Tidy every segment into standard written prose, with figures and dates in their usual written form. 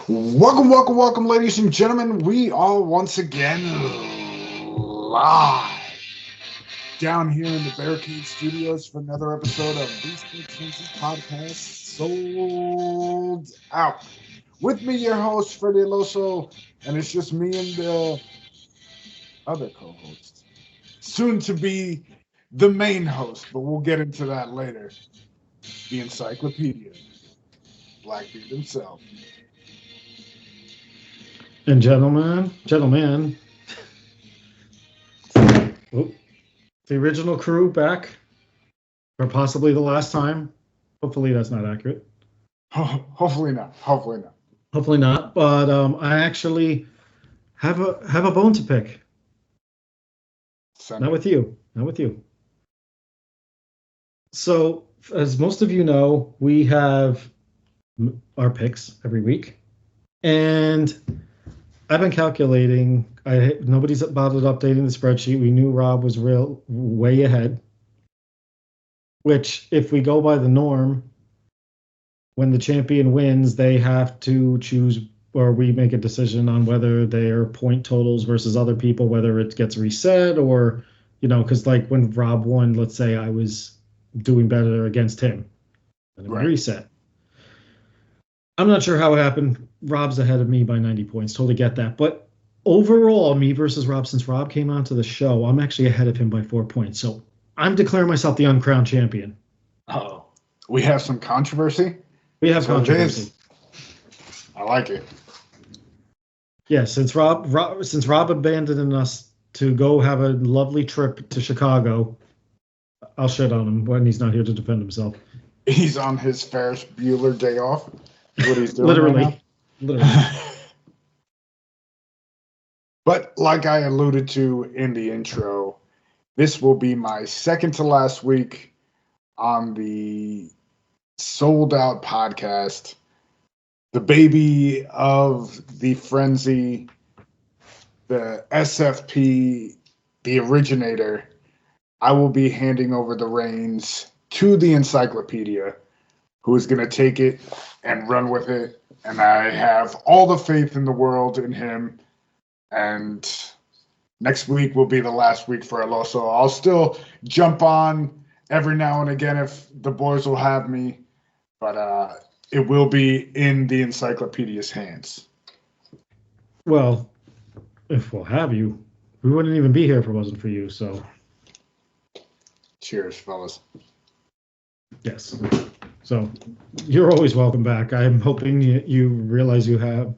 Welcome, ladies and gentlemen. We are once again live down here in the Barricade Studios for another episode of Beast Podcast Sold Out. With me, your host, Freddie Aloso, and it's just me and the other co-host, soon to be the main host, but we'll get into that later. The Encyclopedia, Blackbeard himself. And gentlemen, the original crew back, or possibly the last time. Hopefully that's not accurate. Hopefully not. Hopefully not. But I actually have a bone to pick. Not with you. So, as most of you know, we have our picks every week, and I've been calculating. Nobody's bothered updating the spreadsheet. We knew Rob was way ahead, which, if we go by the norm, when the champion wins, they have to choose, or we make a decision on whether their point totals versus other people, whether it gets reset or, because like when Rob won, let's say I was doing better against him, and it would reset. I'm not sure how it happened. Rob's ahead of me by 90 points. Totally get that. But overall, me versus Rob, since Rob came onto the show, I'm actually ahead of him by 4 points. So I'm declaring myself the uncrowned champion. Oh, we have some controversy? We have controversy. I like it. Yeah, since Rob abandoned us to go have a lovely trip to Chicago, I'll shit on him when he's not here to defend himself. He's on his Ferris Bueller day off. What he's doing Literally. But like I alluded to in the intro, this will be my second to last week on the Sold Out podcast, the baby of the frenzy, the SFP, the originator. I will be handing over the reins to the Encyclopedia, who is going to take it and run with it. And I have all the faith in the world in him. And next week will be the last week for Aloso. I'll still jump on every now and again if the boys will have me. But it will be in the Encyclopedia's hands. Well, if we'll have you, we wouldn't even be here if it wasn't for you. So, cheers, fellas. Yes. So, you're always welcome back. I'm hoping you realize you have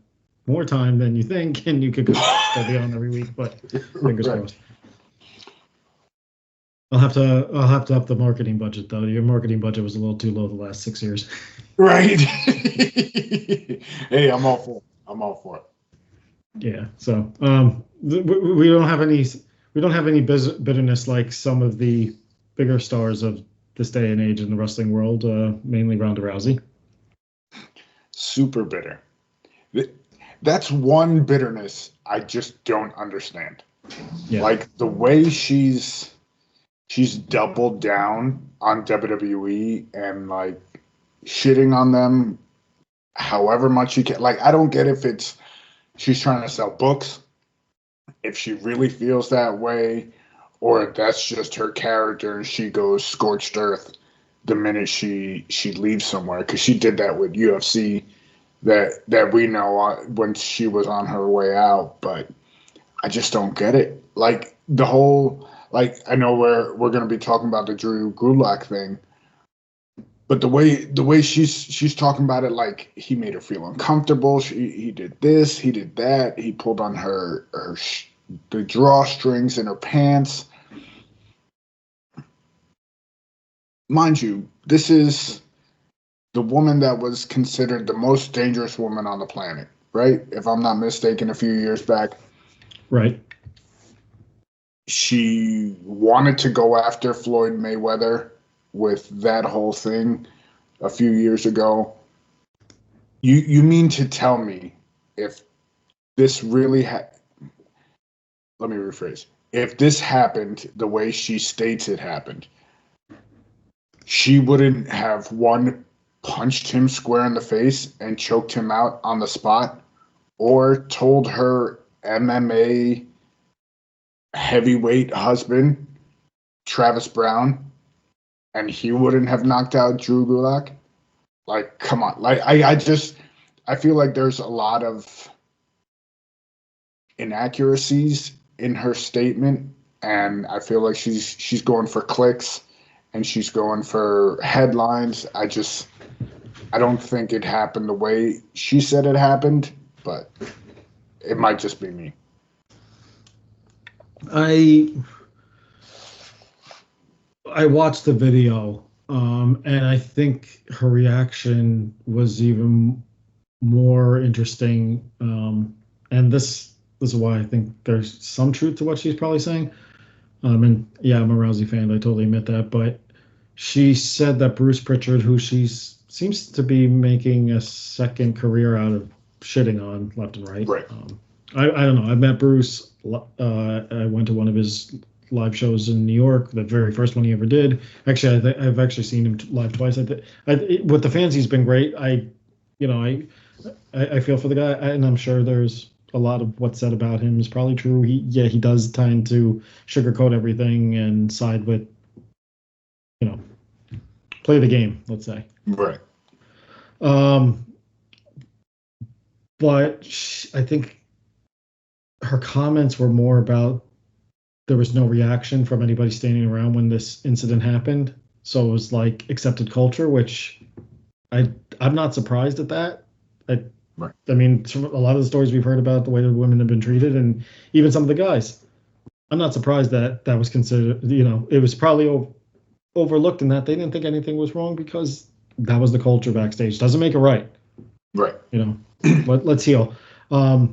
more time than you think, and you could still be on every week. But fingers crossed. I'll have to up the marketing budget though. Your marketing budget was a little too low the last 6 years. Right. Hey, I'm all for it. Yeah. So we don't have any bitterness like some of the bigger stars of this day and age in the wrestling world, mainly Ronda Rousey. Super bitter. That's one bitterness I just don't understand. Yeah. Like the way she's doubled down on WWE and like shitting on them however much you can. Like, I don't get if it's she's trying to sell books, if she really feels that way, or if that's just her character and she goes scorched earth the minute she leaves somewhere. Because she did that with UFC that we know when she was on her way out. But I just don't get it. Like the whole, like I know we're going to be talking about the Drew Gulak thing, but the way she's talking about it, like he made her feel uncomfortable. He did this, he did that. He pulled on the drawstrings in her pants. Mind you, this is the woman that was considered the most dangerous woman on the planet, right? If I'm not mistaken, a few years back. Right. She wanted to go after Floyd Mayweather with that whole thing a few years ago. You mean to tell me if this really let me rephrase. If this happened the way she states it happened, she wouldn't have one punched him square in the face and choked him out on the spot, or told her MMA heavyweight husband, Travis Brown, and he wouldn't have knocked out Drew Gulak. Like, come on. Like, I feel like there's a lot of inaccuracies in her statement, and I feel like she's going for clicks and she's going for headlines. I don't think it happened the way she said it happened, but it might just be me. I watched the video, and I think her reaction was even more interesting. And this is why I think there's some truth to what she's probably saying. And yeah, I'm a Rousey fan. I totally admit that. But she said that Bruce Pritchard, who she seems to be making a second career out of shitting on left and right. Right. I don't know. I've met Bruce. I went to one of his live shows in New York, the very first one he ever did. Actually, I've actually seen him live twice. With the fans, he's been great. I feel for the guy, and I'm sure there's a lot of what's said about him is probably true. He does tend to sugarcoat everything and side with, play the game, let's say. Right. But I think her comments were more about there was no reaction from anybody standing around when this incident happened. So it was like accepted culture, which I'm not surprised at that. Right. I mean, a lot of the stories we've heard about the way the women have been treated, and even some of the guys, I'm not surprised that was considered, it was probably overlooked in that they didn't think anything was wrong because that was the culture backstage. Doesn't make it right. Right. Let's heal. I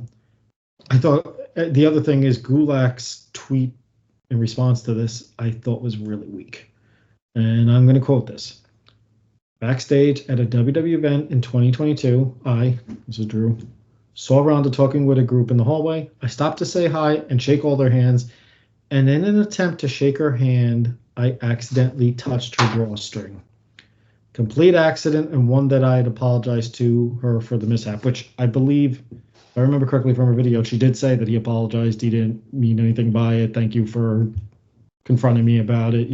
thought the other thing is Gulak's tweet in response to this, I thought was really weak. And I'm going to quote this. Backstage at a WWE event in 2022, this is Drew, saw Ronda talking with a group in the hallway. I stopped to say hi and shake all their hands. And in an attempt to shake her hand, I accidentally touched her drawstring. Complete accident, and one that I had apologized to her for the mishap, which I believe, if I remember correctly from her video, she did say that he apologized. He didn't mean anything by it. Thank you for confronting me about it.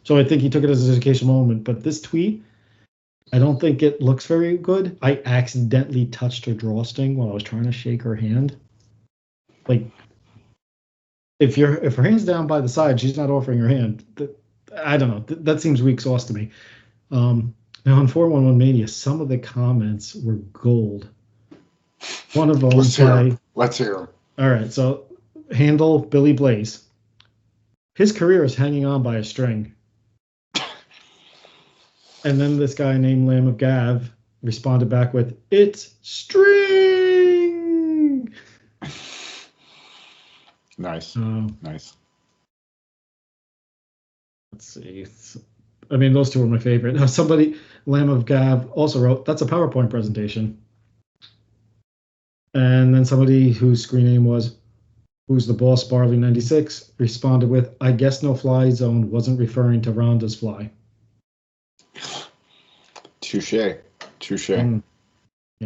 So I think he took it as an educational moment. But this tweet, I don't think it looks very good. I accidentally touched her drawstring while I was trying to shake her hand. Like, if her hand's down by the side, she's not offering her hand. I don't know. That seems weak sauce to me. Now on 411 Mania, some of the comments were gold. One of them. Let's hear them. All right, so handle Billy Blaze. His career is hanging on by a string. And then this guy named Lamb of Gav responded back with, "It's string." Nice. Nice. Let's see. I mean, those two are my favorite. Now, somebody, Lamb of Gav, also wrote, "That's a PowerPoint presentation." And then somebody whose screen name was "Who's the Boss Barley 96" responded with, "I guess no fly zone wasn't referring to Ronda's fly." Touche. Yeah,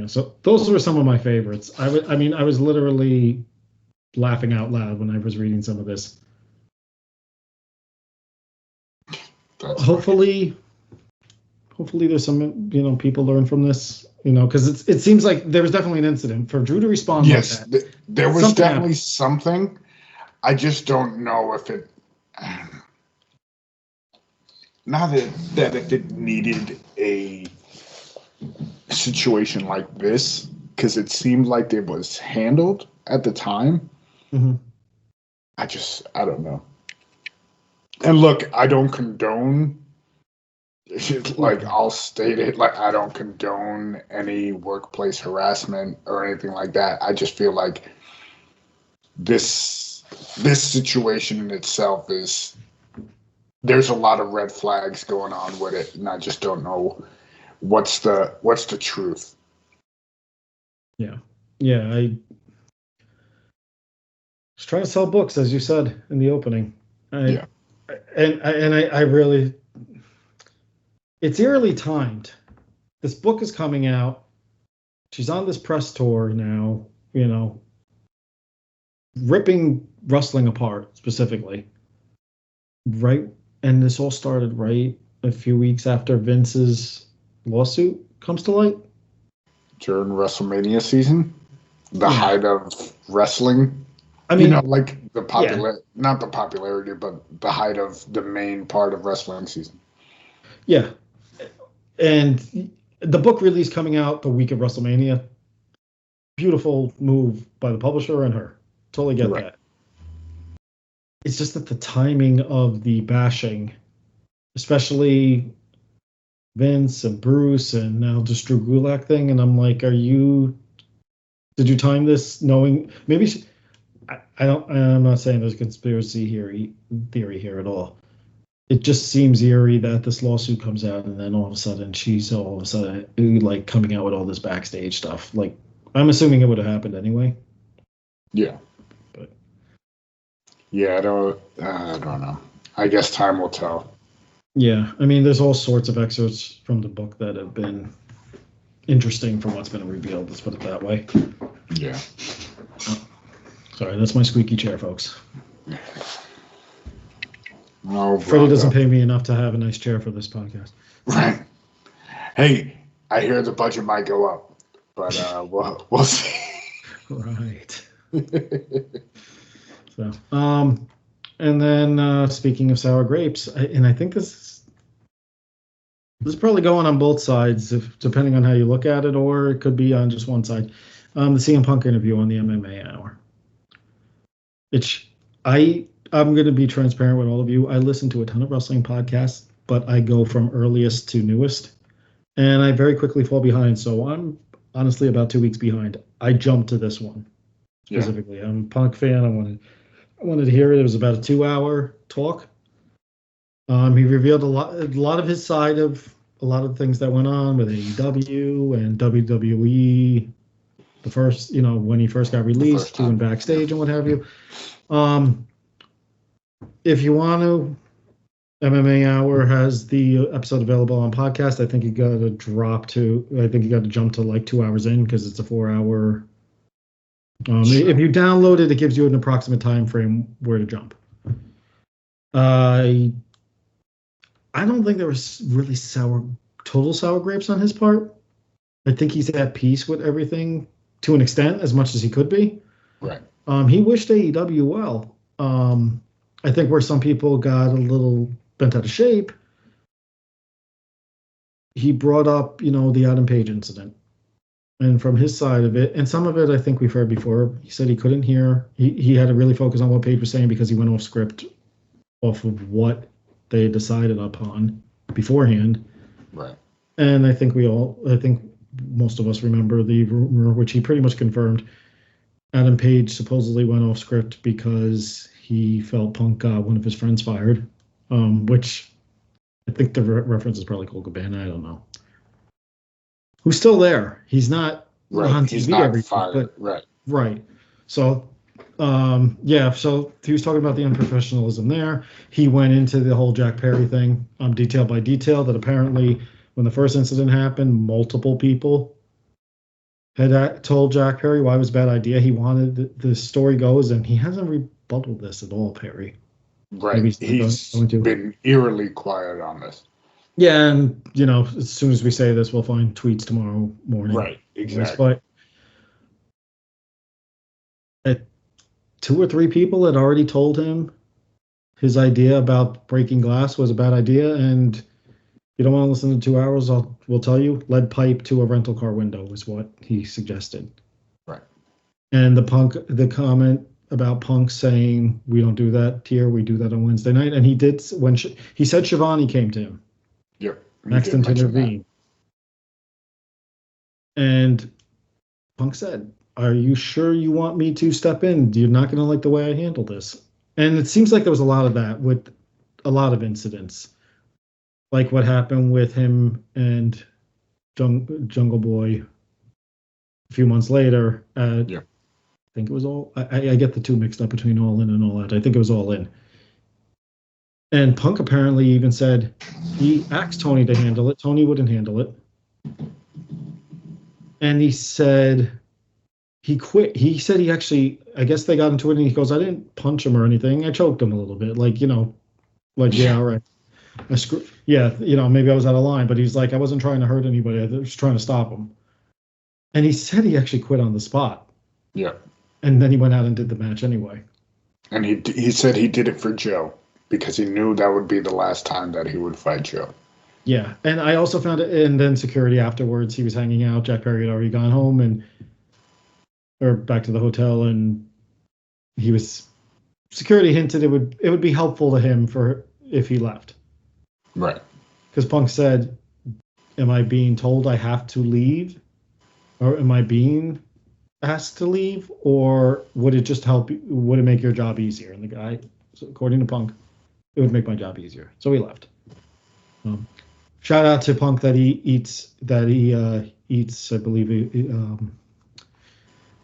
so those were some of my favorites. I was literally laughing out loud when I was reading some of this. Hopefully there's some, people learn from this, because it seems like there was definitely an incident for Drew to respond. Yes, like that. There was definitely something. I just don't know if it, not that if it needed a situation like this, because it seemed like it was handled at the time. Mm-hmm. I don't know. And look, I don't condone, like, I'll state it, like, I don't condone any workplace harassment or anything like that. I just feel like this situation in itself there's a lot of red flags going on with it, and I just don't know what's the truth. Yeah. I was trying to sell books, as you said in the opening. I really, it's eerily timed this book is coming out. She's on this press tour now, ripping wrestling apart specifically. Right. And this all started right a few weeks after Vince's lawsuit comes to light. During WrestleMania season, the height of wrestling. I mean, like not the popularity, but the height of the main part of wrestling season. Yeah. And the book release coming out the week of WrestleMania. Beautiful move by the publisher and her. Totally get that. It's just that the timing of the bashing, especially Vince and Bruce and now just Drew Gulak thing, and I'm like, did you time this knowing maybe I'm not saying there's conspiracy theory here at all. It just seems eerie that this lawsuit comes out and then all of a sudden she's like coming out with all this backstage stuff. Like, I'm assuming it would have happened anyway. Yeah. But yeah, I don't know. I guess time will tell. Yeah, I mean, there's all sorts of excerpts from the book that have been interesting from what's been revealed. Let's put it that way. Yeah. Sorry, that's my squeaky chair, folks. Oh, Freddie doesn't pay me enough to have a nice chair for this podcast. Right. Hey, I hear the budget might go up, but we'll see. Right. So, and then speaking of sour grapes, I think this is probably going on both sides, depending on how you look at it, or it could be on just one side. The CM Punk interview on the MMA Hour. I'm going to be transparent with all of you. I listen to a ton of wrestling podcasts, but I go from earliest to newest, and I very quickly fall behind. So I'm honestly about 2 weeks behind. I jumped to this one specifically. Yeah. I'm a Punk fan. I wanted to hear it. It was about a 2-hour talk. He revealed a lot of his side of a lot of things that went on with AEW and WWE. The first, when he first got released, doing backstage and what have you. If you want to, MMA Hour has the episode available on podcast. I think you got to jump to like 2 hours in because it's a 4-hour. Sure. If you download it, it gives you an approximate time frame where to jump. I don't think there was really total sour grapes on his part. I think he's at peace with everything to an extent, as much as he could be. Right. He wished AEW well. I think where some people got a little bent out of shape, he brought up, the Adam Page incident. And from his side of it, and some of it I think we've heard before, he said he couldn't hear. He had to really focus on what Page was saying because he went off script off of what they had decided upon beforehand. Right. And I think most of us remember the rumor, which he pretty much confirmed. Adam Page supposedly went off script because he felt Punk got one of his friends fired, which I think the reference is probably Cole Cabana. I don't know. Who's still there? He's not on TV. He's not fired. Right. So, so he was talking about the unprofessionalism there. He went into the whole Jack Perry thing, detail by detail, that apparently when the first incident happened, multiple people had told Jack Perry why it was a bad idea. He wanted, the story goes, and he hasn't rebutted this at all, Perry. Right. He's been eerily quiet on this. Yeah, and, as soon as we say this, we'll find tweets tomorrow morning. Right, exactly. But 2 or 3 people had already told him his idea about breaking glass was a bad idea, and you don't want to listen to 2 hours, we'll tell you, lead pipe to a rental car window is what he suggested. Right. And the comment about Punk saying, we don't do that here, we do that on Wednesday night, and he did, when he said Shivani came to him. Yep. Asked him to intervene. And Punk said, are you sure you want me to step in? You're not going to like the way I handle this. And it seems like there was a lot of that with a lot of incidents. Like what happened with him and Jungle Boy a few months later. I think it was all... I get the two mixed up between All In and All Out. I think it was All In. And Punk apparently even said he asked Tony to handle it. Tony wouldn't handle it. And he said he quit. He said he actually, I guess they got into it, and he goes, I didn't punch him or anything. I choked him a little bit, like, yeah, all right. Yeah, maybe I was out of line, but he's like, I wasn't trying to hurt anybody. I was trying to stop him. And he said he actually quit on the spot. Yeah. And then he went out and did the match anyway. And he said he did it for Joe because he knew that would be the last time that he would fight Joe. Yeah, and I also found it, and then security afterwards, he was hanging out. Jack Perry had already gone home or back to the hotel, and security hinted it would be helpful to him if he left. Right. Because Punk said, am I being told I have to leave? Or am I being asked to leave? Or would it just help? Would it make your job easier? And the guy, according to Punk, it would make my job easier. So he left. Shout out to Punk that he eats, I believe, I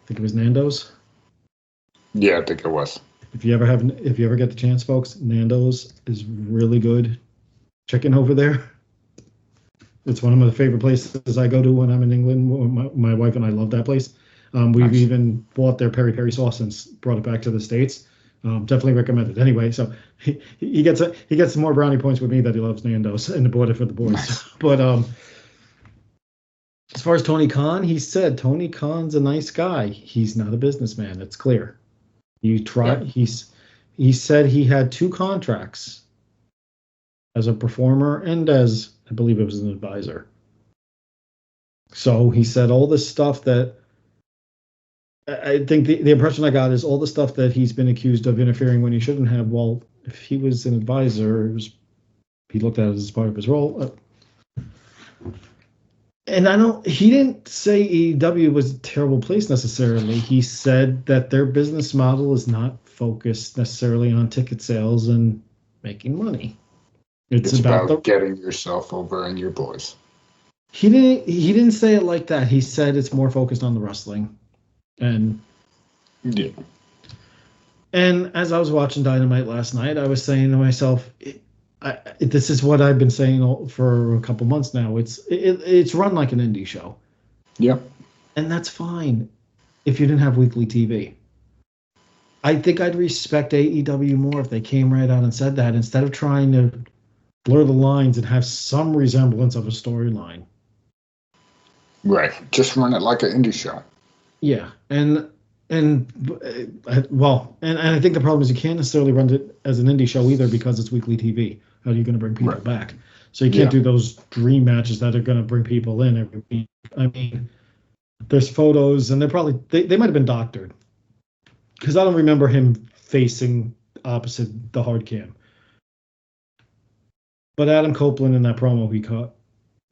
think it was Nando's. Yeah, I think it was. If you ever get the chance, folks, Nando's is really good chicken over there. It's one of my favorite places I go to when I'm in England. My wife and I love that place. We've even bought their peri-peri sauce and brought it back to the States. Definitely recommend it. Anyway, so he gets more brownie points with me that he loves Nando's and bought it for the boys. Nice. But as far as Tony Khan, he said Tony Khan's a nice guy. He's not a businessman. It's clear. Yeah. He said he had 2 contracts as a performer and as, I believe it was an advisor. So he said all this stuff that I think the impression I got is all the stuff that he's been accused of interfering when he shouldn't have. Well, if he was an advisor, he looked at it as part of his role. And he didn't say AEW was a terrible place necessarily. He said that their business model is not focused necessarily on ticket sales and making money. It's about getting yourself over and your boys. He didn't say it like that. He said it's more focused on the wrestling. And yeah. And as I was watching Dynamite last night, I was saying to myself, this is what I've been saying for a couple months now. It's run like an indie show. Yep. And that's fine if you didn't have weekly TV. I think I'd respect AEW more if they came right out and said that instead of trying to blur the lines and have some resemblance of a storyline. Right. Just run it like an indie show. Yeah. And I think the problem is you can't necessarily run it as an indie show either because it's weekly TV. How are you going to bring people back? So you can't do those dream matches that are going to bring people in every week. I mean, there's photos, and they might have been doctored because I don't remember him facing opposite the hard cam. But Adam Copeland in that promo he cut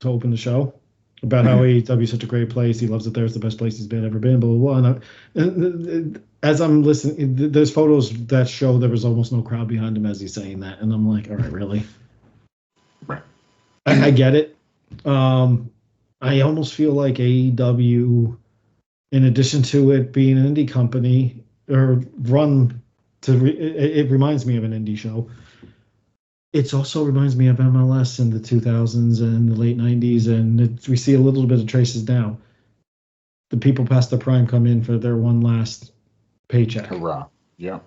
to open the show about how AEW is such a great place. He loves it there. It's the best place he's ever been, blah, blah, blah. And as I'm listening, there's photos that show there was almost no crowd behind him as he's saying that. And I'm like, all right, really? I get it. I almost feel like AEW, in addition to it being an indie company, or it reminds me of an indie show. It also reminds me of MLS in the 2000s and the late 90s, and we see a little bit of traces now. The people past their prime come in for their one last paycheck. Hurrah. Yeah.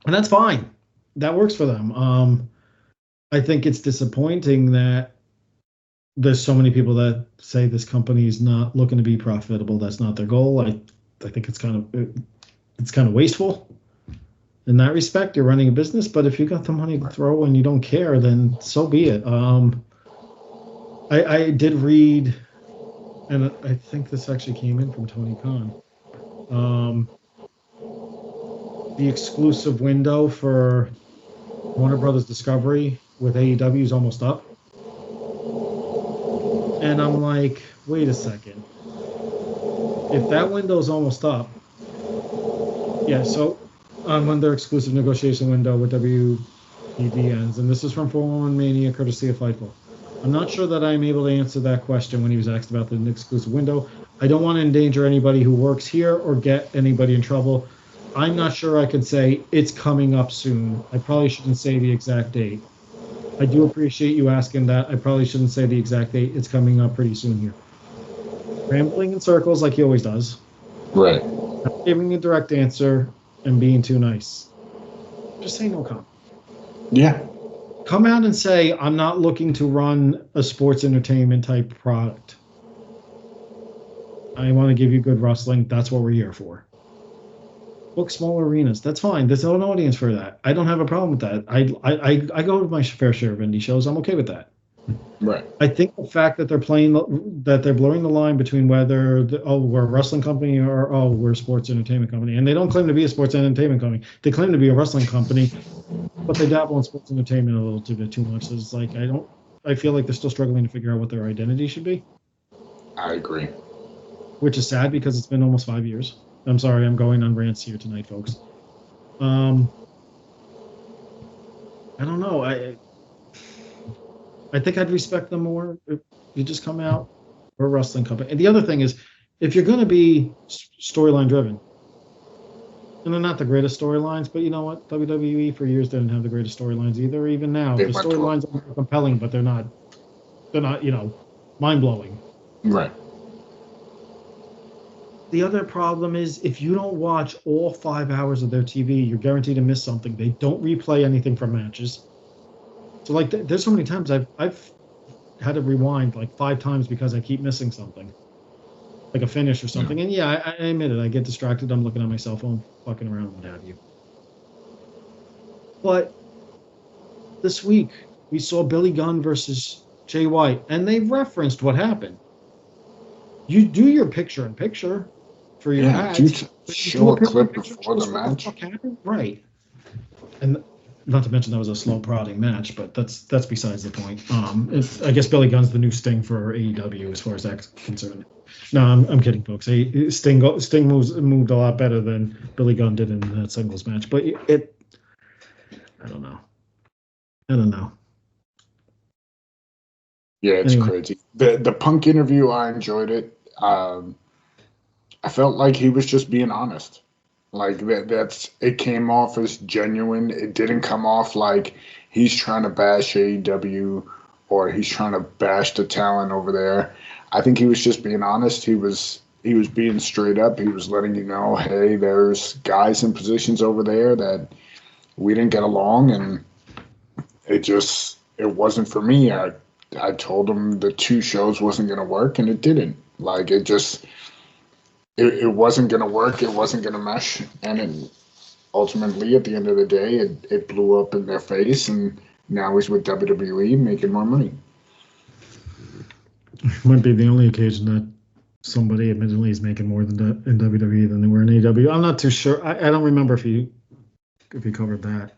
And that's fine. That works for them. I think it's disappointing that there's so many people that say this company is not looking to be profitable. That's not their goal. I think it's kind of wasteful. In that respect, you're running a business, but if you got the money to throw and you don't care, then so be it. I did read, and I think this actually came in from Tony Khan. The exclusive window for Warner Brothers Discovery with AEW is almost up. And I'm like, wait a second. If that window's almost up, yeah, so when their exclusive negotiation window with WPD ends, and this is from 411 Mania, courtesy of Fightful. I'm not sure that I'm able to answer that question when he was asked about the exclusive window. I don't want to endanger anybody who works here or get anybody in trouble. I'm not sure I can say it's coming up soon. I probably shouldn't say the exact date. I do appreciate you asking that. I probably shouldn't say the exact date. It's coming up pretty soon here. rambling in circles like he always does. Right. Not giving a direct answer and being too nice. Just say no comment. Yeah. Come out and say, I'm not looking to run a sports entertainment type product. I want to give you good wrestling. That's what we're here for. Book small arenas. That's fine. There's no audience for that. I don't have a problem with that. I go to my fair share of indie shows. I'm okay with that. Right. I think the fact that they're blurring the line between whether we're a wrestling company or we're a sports entertainment company, and they don't claim to be a sports entertainment company. They claim to be a wrestling company, but they dabble in sports entertainment a little bit too much. It's like I feel like they're still struggling to figure out what their identity should be. I agree. Which is sad because it's been almost 5 years. I'm sorry, I'm going on rants here tonight, folks. I don't know. I think I'd respect them more if you just come out. We're a wrestling company. And the other thing is, if you're going to be storyline driven, and they're not the greatest storylines, but you know what? WWE for years didn't have the greatest storylines either. Even now, the storylines are compelling, but they're not, mind blowing. Right. The other problem is if you don't watch all 5 hours of their TV, you're guaranteed to miss something. They don't replay anything from matches. So like, there's so many times I've had to rewind like 5 times because I keep missing something, like a finish or something. And yeah, I admit it. I get distracted. I'm looking at my cell phone, fucking around, what have you. But this week we saw Billy Gunn versus Jay White, and they referenced what happened. You do your picture-in-picture for your ads. Show a clip before the match. What the fuck happened? Right. And not to mention that was a slow prodding match, but that's besides the point. I guess Billy Gunn's the new Sting for AEW as far as that's concerned. No, I'm kidding, folks. Sting moved a lot better than Billy Gunn did in that singles match, but I don't know. Yeah, it's crazy. The Punk interview, I enjoyed it. I felt like he was just being honest. Like it came off as genuine. It didn't come off like he's trying to bash AEW or he's trying to bash the talent over there. I think he was just being honest. He was being straight up. He was letting you know, hey, there's guys in positions over there that we didn't get along, and it wasn't for me. I told him the 2 shows wasn't going to work, and it didn't. Like, it wasn't going to work. It wasn't going to mesh. And ultimately, at the end of the day, it blew up in their face, and now he's with WWE making more money. Might be the only occasion that somebody admittedly is making more than in WWE than they were in AEW. I'm not too sure. I don't remember if he covered that.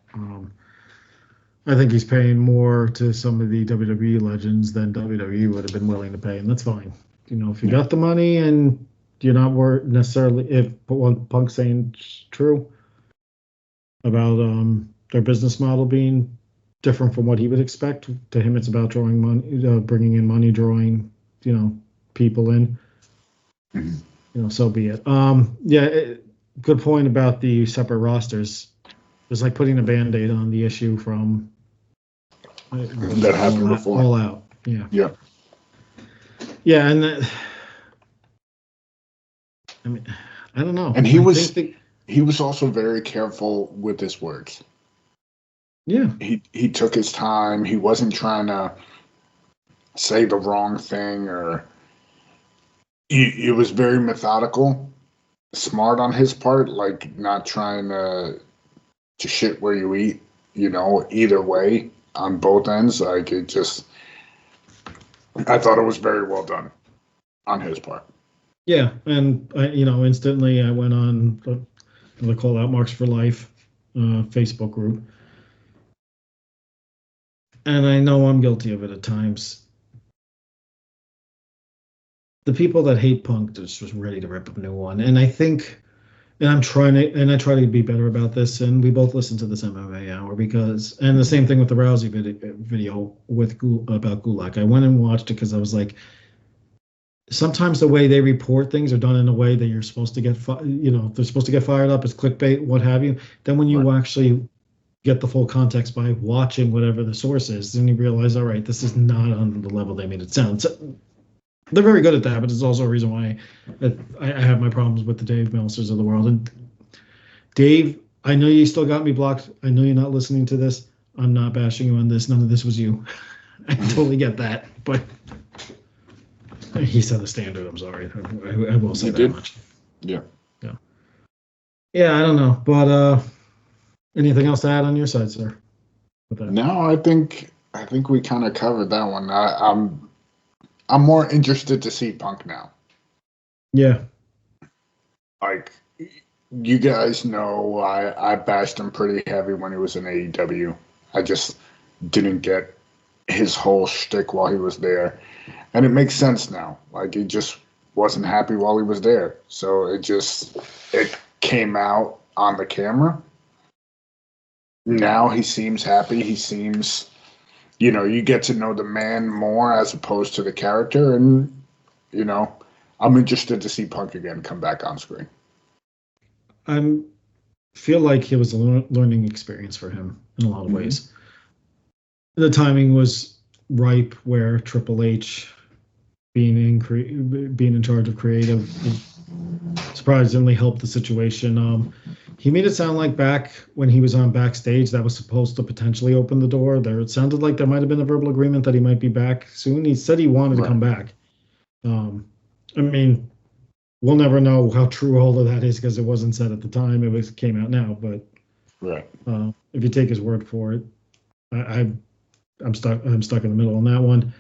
I think he's paying more to some of the WWE legends than WWE would have been willing to pay, and that's fine. If you got the money and you're not necessarily, if what Punk's saying is true about their business model being different from what he would expect. To him, it's about drawing money, bringing in money, drawing, people in. Mm-hmm. So be it. Good point about the separate rosters. It's like putting a Band-Aid on the issue from that happened before. All Out. Yeah. Yeah. Yeah, and I don't know. And he was also very careful with his words. Yeah. He took his time. He wasn't trying to say the wrong thing, or he was very methodical, smart on his part, like not trying to shit where you eat, either way on both ends. Like, I thought it was very well done on his part. Yeah, and instantly I went on the Call Out Marks for Life Facebook group, and I know I'm guilty of it at times. The people that hate Punk just was ready to rip a new one, and I think, and I try to be better about this. And we both listen to this MMA Hour and the same thing with the Rousey video about Gulak. I went and watched it because I was like, sometimes the way they report things are done in a way that you're supposed to get, they're supposed to get fired up as clickbait, what have you. Then when you actually get the full context by watching whatever the source is, then you realize, all right, this is not on the level they made it sound. So They're very good at that, but it's also a reason why I have my problems with the Dave Meltzers of the world. And Dave, I know you still got me blocked. I know you're not listening to this. I'm not bashing you on this. None of this was you. I totally get that, but he set a standard. I'm sorry. I will say that much. Yeah. Yeah. Yeah, I don't know. But anything else to add on your side, sir? No, I think we kind of covered that one. I'm more interested to see Punk now. Yeah. Like, you guys know I bashed him pretty heavy when he was in AEW. I just didn't get his whole shtick while he was there. And it makes sense now. Like, he just wasn't happy while he was there. So it came out on the camera. Now he seems happy. He seems, you get to know the man more as opposed to the character. And, I'm interested to see Punk again come back on screen. I feel like it was a learning experience for him in a lot of ways. The timing was ripe where Triple H, being in charge of creative, surprisingly helped the situation. He made it sound like back when he was on Backstage, that was supposed to potentially open the door. It sounded like there might have been a verbal agreement that he might be back soon. He said he wanted to come back. I mean, we'll never know how true all of that is because it wasn't said at the time. It came out now, but if you take his word for it, I'm stuck in the middle on that one.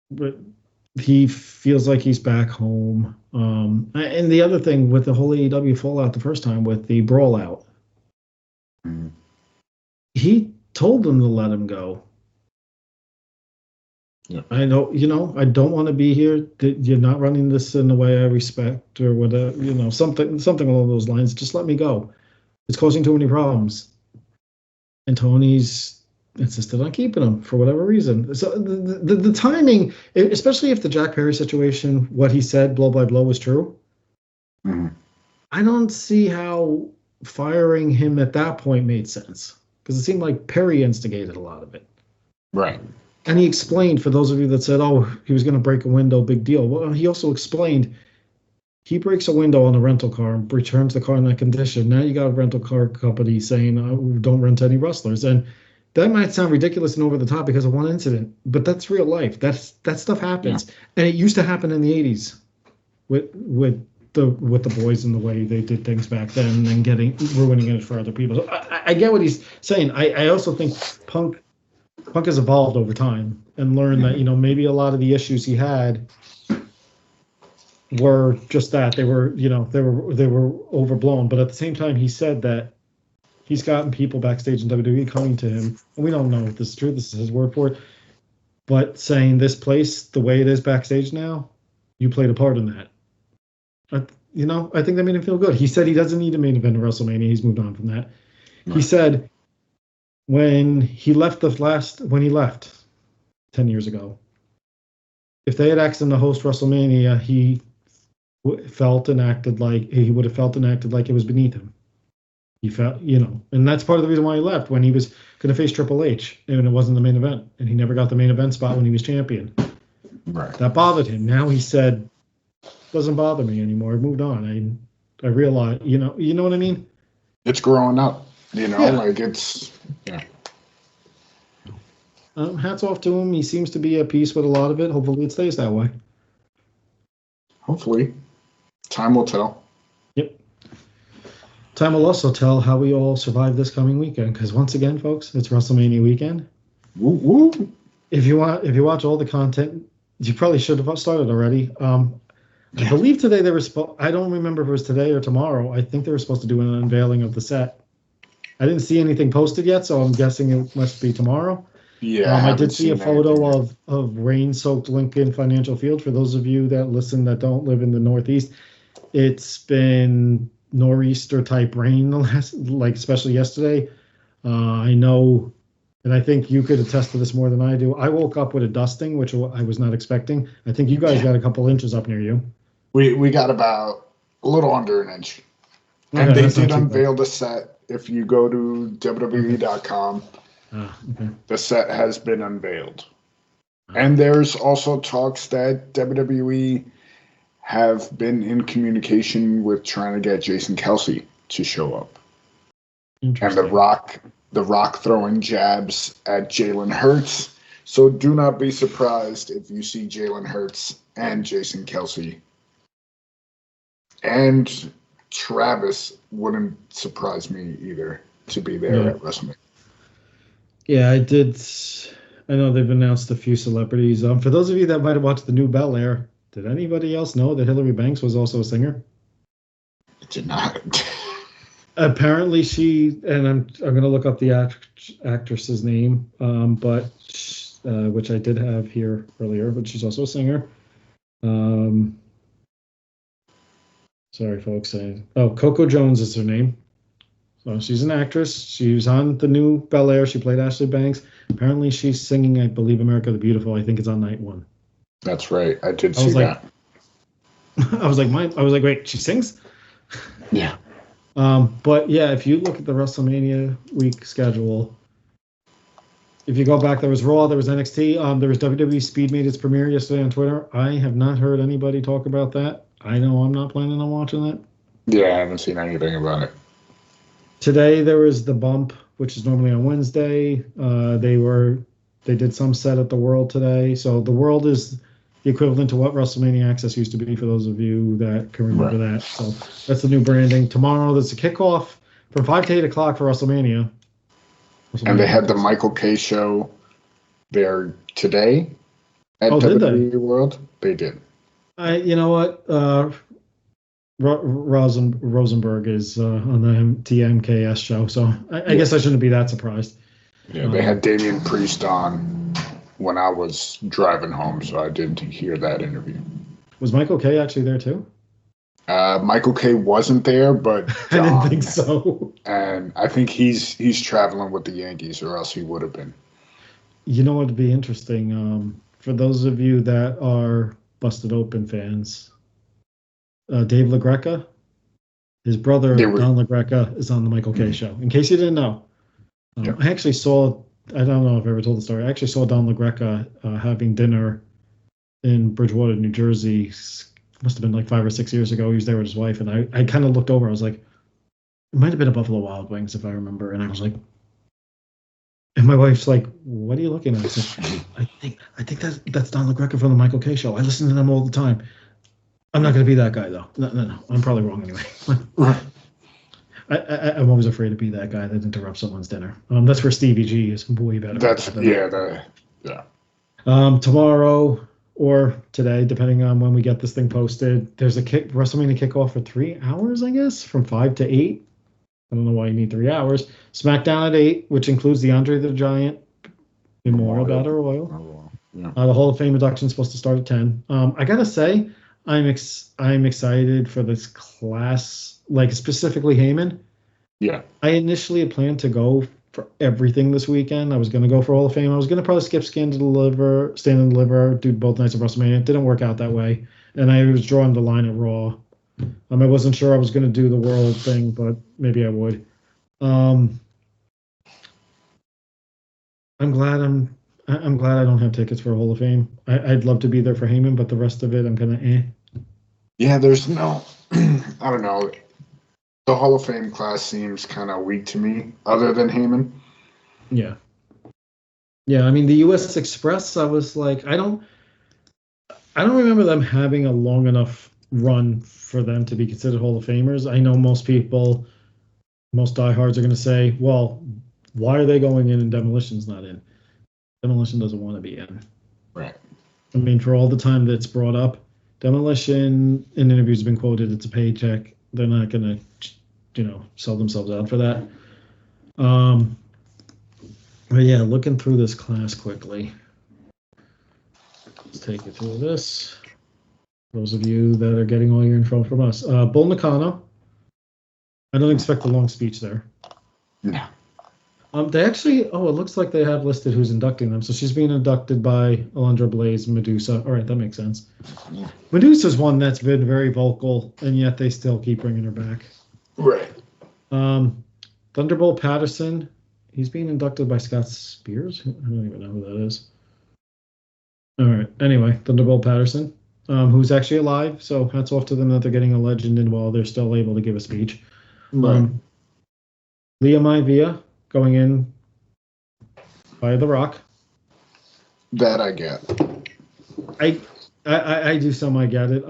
But he feels like he's back home. And the other thing with the whole AEW fallout the first time with the brawl out, he told them to let him go. Yeah. I know, I don't want to be here. You're not running this in the way I respect or whatever, something along those lines. Just let me go. It's causing too many problems. And Tony's insisted on keeping him for whatever reason. So the timing, especially if the Jack Perry situation, what he said, blow by blow, was true. I don't see how firing him at that point made sense because it seemed like Perry instigated a lot of it. Right. And he explained, for those of you that said, oh, he was going to break a window, big deal. Well, he also explained he breaks a window on a rental car and returns the car in that condition. Now you got a rental car company saying, oh, don't rent any wrestlers. And that might sound ridiculous and over the top because of one incident, but that's real life. That stuff happens. Yeah. And it used to happen in the 80s with the boys and the way they did things back then and ruining it for other people. So I get what he's saying. I also think Punk has evolved over time and learned that, maybe a lot of the issues he had were just that they were overblown. But at the same time, he said that he's gotten people backstage in WWE coming to him, and we don't know if this is true. This is his word for it. But saying this place, the way it is backstage now, you played a part in that. I think that made him feel good. He said he doesn't need a main event at WrestleMania. He's moved on from that. Right. He said when he left 10 years ago, if they had asked him to host WrestleMania, he would have felt and acted like it was beneath him. He felt, and that's part of the reason why he left when he was going to face Triple H, and it wasn't the main event, and he never got the main event spot when he was champion. Right. That bothered him. Now he said, doesn't bother me anymore. I moved on. I realize, you know what I mean? It's growing up, like it's, yeah. Hats off to him. He seems to be at peace with a lot of it. Hopefully it stays that way. Hopefully. Time will tell. Yep. Time will also tell how we all survive this coming weekend. Because once again, folks, it's WrestleMania weekend. Woo woo. If you watch all the content, you probably should have started already. I believe today they were I don't remember if it was today or tomorrow. I think they were supposed to do an unveiling of the set. I didn't see anything posted yet, so I'm guessing it must be tomorrow. Yeah, I did see a photo of rain-soaked Lincoln Financial Field. For those of you that listen that don't live in the Northeast, it's been nor'easter type rain especially yesterday. I know, and I think you could attest to this more than I do. I woke up with a dusting, which I was not expecting. I think you guys got a couple inches up near you. We got about a little under an inch. And they did unveil the set. If you go to WWE.com, Okay. The set has been unveiled. And there's also talks that WWE have been in communication with trying to get Jason Kelsey to show up. And The Rock throwing jabs at Jalen Hurts. So do not be surprised if you see Jalen Hurts and Jason Kelsey. And Travis wouldn't surprise me either to be there at WrestleMania. Yeah, I know they've announced a few celebrities. For those of you that might have watched the new Bel Air, did anybody else know that Hillary Banks was also a singer? I did not. Apparently and I'm going to look up the actress's name, which I did have here earlier, but she's also a singer. Sorry, folks. Coco Jones is her name. So she's an actress. She was on the new Bel Air. She played Ashley Banks. Apparently, she's singing, I believe, America the Beautiful. I think it's on night 1. That's right. I did see that. I was like, wait, she sings? Yeah. But yeah, if you look at the WrestleMania week schedule, if you go back, there was Raw, there was NXT, there was WWE Speed made its premiere yesterday on Twitter. I have not heard anybody talk about that. I know I'm not planning on watching that. Yeah, I haven't seen anything about it. Today there was the Bump, which is normally on Wednesday. They did some set at the World today. So the World is the equivalent to what WrestleMania Access used to be, for those of you that can remember that. So that's the new branding. Tomorrow there's a kickoff from 5 to 8 o'clock for WrestleMania. And they had the Michael K show there today at WWE World. They did. You know what? Rosenberg is on the TMKS show, so I guess I shouldn't be that surprised. Yeah, they had Damian Priest on when I was driving home, so I did hear that interview. Was Michael K actually there too? Michael K wasn't there, but I didn't think so. And I think he's traveling with the Yankees, or else he would have been. You know what would be interesting? For those of you that are Busted Open fans, Dave LaGreca, his brother Don LaGreca is on the Michael K show. In case you didn't know, I actually saw. I don't know if I ever told the story. I actually saw Don LaGreca having dinner in Bridgewater, New Jersey. Must have been like 5 or 6 years ago. He was there with his wife, and I kind of looked over. I was like, it might have been a Buffalo Wild Wings, if I remember. And I was like, and my wife's like, what are you looking at? I said, I think that's Don LaGreca from the Michael K show. I listen to them all the time. I'm not going to be that guy, though. No. I'm probably wrong anyway. I'm always afraid to be that guy that interrupts someone's dinner. That's where Stevie G is way better. Tomorrow or today, depending on when we get this thing posted, there's a WrestleMania kickoff for 3 hours, I guess, from 5 to 8. I don't know why you need 3 hours. SmackDown at 8, which includes the Andre the Giant Memorial Battle Royal. Yeah. The Hall of Fame induction is supposed to start at 10. I gotta say, I'm excited for this class, like specifically Heyman. Yeah. I initially had planned to go for everything this weekend. I was going to go for Hall of Fame. I was going to probably skip Stand and Deliver, do both nights of WrestleMania. It didn't work out that way. And I was drawing the line at Raw. I wasn't sure I was going to do the World thing, but maybe I would. I'm glad I don't have tickets for Hall of Fame. I'd love to be there for Heyman, but the rest of it, I'm kind of Yeah, there's no, I don't know. The Hall of Fame class seems kind of weak to me, other than Heyman. Yeah. Yeah, I mean, the U.S. Express, I was like, I don't remember them having a long enough run for them to be considered Hall of Famers. I know most diehards are going to say, well, why are they going in and Demolition's not in? Demolition doesn't want to be in. Right. I mean, for all the time that's brought up, Demolition in interviews have been quoted, it's a paycheck. They're not going to, sell themselves out for that. But yeah, looking through this class quickly. Let's take you through this. Those of you that are getting all your info from us. Bull Nakano. I don't expect a long speech there. No. They actually, it looks like they have listed who's inducting them. So she's being inducted by Alundra Blaze, Medusa. All right, that makes sense. Yeah. Medusa's one that's been very vocal, and yet they still keep bringing her back. Right. Thunderbolt Patterson, He's being inducted by Scott Spears. I don't even know who that is. All right. Anyway, Thunderbolt Patterson, who's actually alive. So hats off to them that they're getting a legend in while they're still able to give a speech. Right. Leah Maivia going in by The Rock. That I get. I do some. I get it.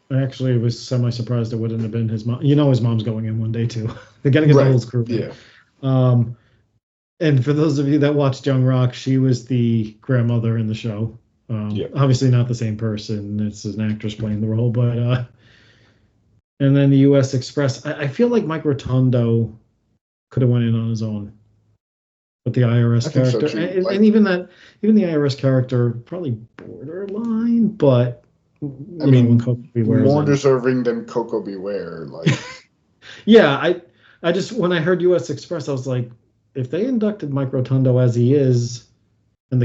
I actually was semi-surprised it wouldn't have been his mom. His mom's going in one day too. They're getting the whole crew. Yeah. And for those of you that watched Young Rock, she was the grandmother in the show. Obviously not the same person. It's an actress playing the role, but and then the U.S. Express. I feel like Mike Rotundo could have went in on his own with the IRS character, so and even the IRS character probably borderline, but. More deserving than Coco Beware. Yeah, I just when I heard U.S. Express, I was like, if they inducted Mike Rotundo as he is, and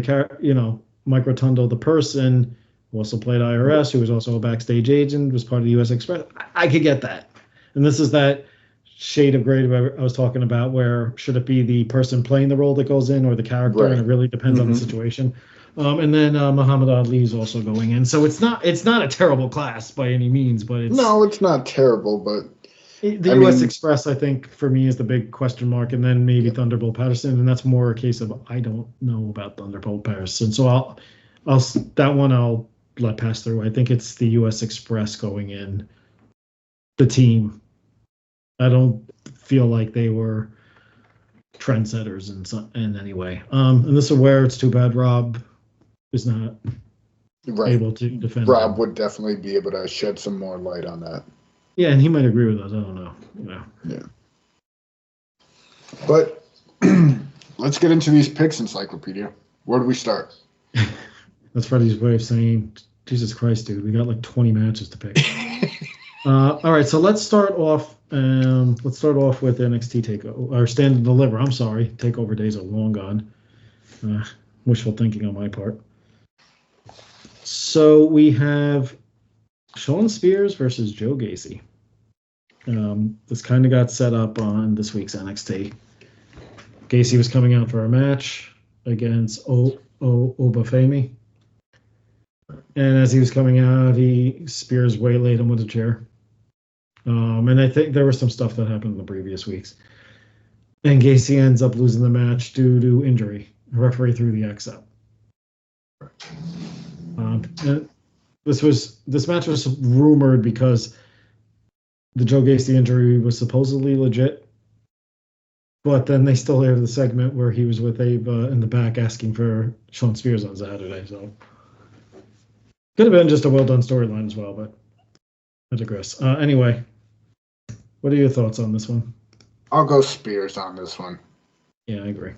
Mike Rotundo, the person who also played IRS, who was also a backstage agent, was part of the U.S. Express, I could get that. And this is that shade of gray I was talking about, where should it be the person playing the role that goes in, or the character, and it really depends on the situation. And then Muhammad Ali is also going in, so it's not a terrible class by any means, but it's not terrible. But the U.S. Express, I think, for me is the big question mark, and then maybe Thunderbolt Patterson, and that's more a case of I don't know about Thunderbolt Patterson, so I'll let pass through. I think it's the U.S. Express going in, the team. I don't feel like they were trendsetters in any way. And this is where it's too bad Rob is not able to defend. Rob would definitely be able to shed some more light on that. Yeah, and he might agree with us. I don't know. Yeah. But let's get into these picks, Encyclopedia. Where do we start? That's Freddie's way of saying, Jesus Christ, dude, we got like 20 matches to pick. All right, so let's start off. Let's start off with NXT Takeover, or Stand and Deliver. I'm sorry, Takeover days are long gone. Wishful thinking on my part. So we have Sean Spears versus Joe Gacy. This kind of got set up on this week's NXT. Gacy was coming out for a match against Obafemi. And as he was coming out, Spears waylaid him with a chair. And I think there was some stuff that happened in the previous weeks. And Gacy ends up losing the match due to injury. The referee threw the X out. This match was rumored because the Joe Gacy injury was supposedly legit, but then they still aired the segment where he was with Ava in the back asking for Sean Spears on Saturday. So could have been just a well done storyline as well, but I digress. Anyway, what are your thoughts on this one? I'll go Spears on this one. Yeah, I agree.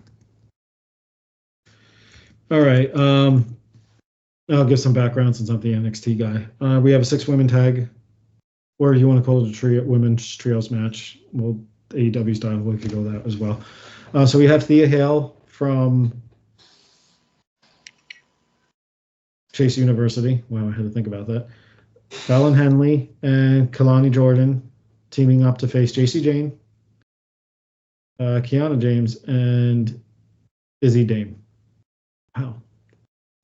All right. I'll give some background since I'm the NXT guy. We have a 6-women tag, or you want to call it a women's trios match. Well, AEW style, we could go that as well. So we have Thea Hale from Chase University. Wow, I had to think about that. Fallon Henley and Kalani Jordan teaming up to face JC Jane, Kiana James, and Izzy Dame. Wow,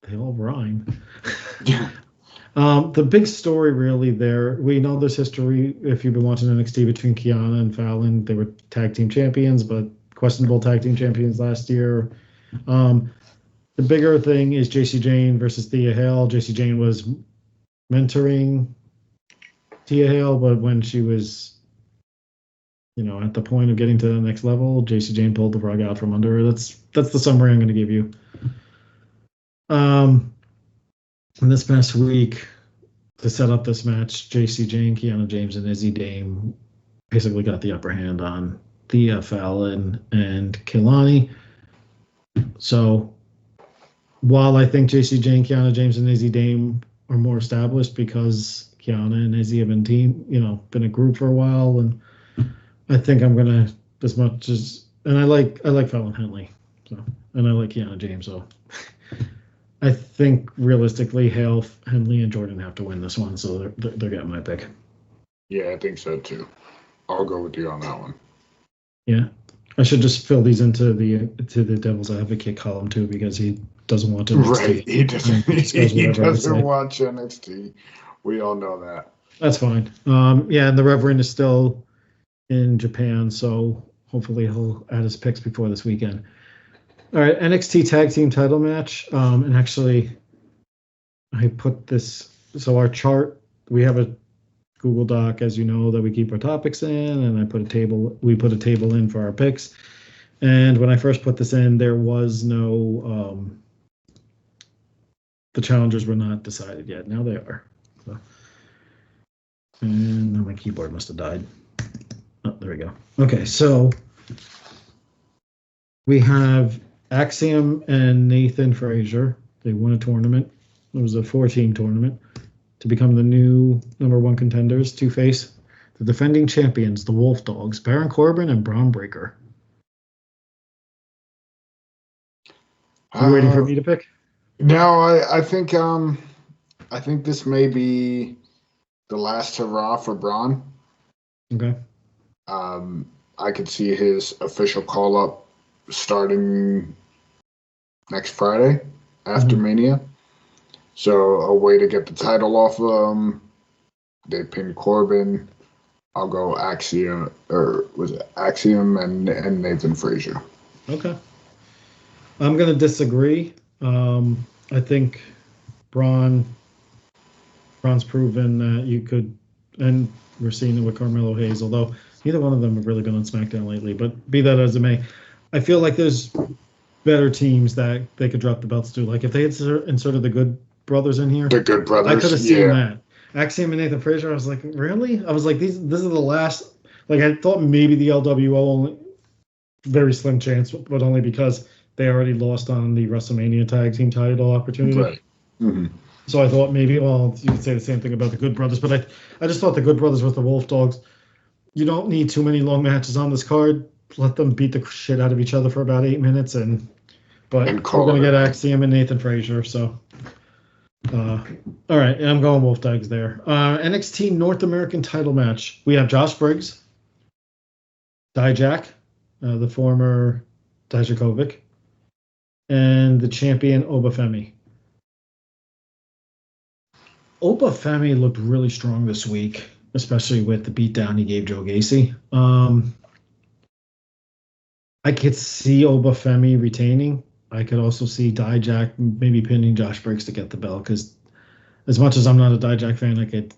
they all rhyme. Yeah. The big story really there, we know there's history, if you've been watching NXT, between Kiana and Fallon. They were tag team champions, but questionable tag team champions last year. The bigger thing is JC Jane versus Thea Hale. JC Jane was mentoring Thea Hale, but when she was, at the point of getting to the next level, JC Jane pulled the rug out from under her. That's the summary I'm going to give you. And this past week, to set up this match, JC Jane, Kiana James, and Izzy Dame basically got the upper hand on Thea, Fallon, and Kilani. So while I think JC Jane, Kiana James, and Izzy Dame are more established because Kiana and Izzy have been a group for a while, and I think I'm gonna, as much as, and I like Fallon Henley, and I like Kiana James, so I think realistically, Hale, Henley, and Jordan have to win this one, so they're getting my pick. Yeah, I think so too. I'll go with you on that one. Yeah. I should just fill these into the Devil's Advocate column too, because he doesn't want to. Right, he doesn't. He doesn't watch say. NXT. We all know that. That's fine. Yeah, and the Reverend is still in Japan, so hopefully he'll add his picks before this weekend. All right, NXT Tag Team Title match. And actually, I put this. So our chart, we have a Google Doc, as you know, that we keep our topics in, and I put a table. We put a table in for our picks. And when I first put this in, there was no. The challengers were not decided yet. Now they are. So, and now my keyboard must have died. Oh, there we go. Okay, so we have Axiom and Nathan Frazier. They won a tournament. It was a 4-team tournament to become the new #1 contenders to face the defending champions, the Wolf Dogs, Baron Corbin and Braun Breaker. You waiting for me to pick? No, I think this may be the last hurrah for Braun. Okay. I could see his official call up starting next Friday after Mania. So a way to get the title off of him. They pinned Corbin. I'll go Axiom, or was it Axiom and Nathan Frazier. Okay. I'm going to disagree. I think Braun's proven that you could, and we're seeing it with Carmelo Hayes, although neither one of them have really been on SmackDown lately, but be that as it may, I feel like there's better teams that they could drop the belts to. Like if they had inserted the Good Brothers in here, the Good Brothers, I could have seen that. Axiom and Nathan Frazier, I was like, really? I was like, this is the last. Like I thought maybe the LWO only, very slim chance, but only because they already lost on the WrestleMania Tag Team title opportunity. Right. Mm-hmm. So I thought maybe, well, you could say the same thing about the Good Brothers, but I just thought the Good Brothers with the Wolf Dogs, you don't need too many long matches on this card. Let them beat the shit out of each other for about 8 minutes, but we're going to get Axiom and Nathan Frazier. So, all right, I'm going Wolf Dogs there. NXT North American title match. We have Josh Briggs, Dijak, the former Dijakovic, and the champion Obafemi. Obafemi looked really strong this week, especially with the beatdown he gave Joe Gacy. I could see Obafemi retaining. I could also see Dijak maybe pinning Josh Briggs to get the belt, because as much as I'm not a Dijak fan, I could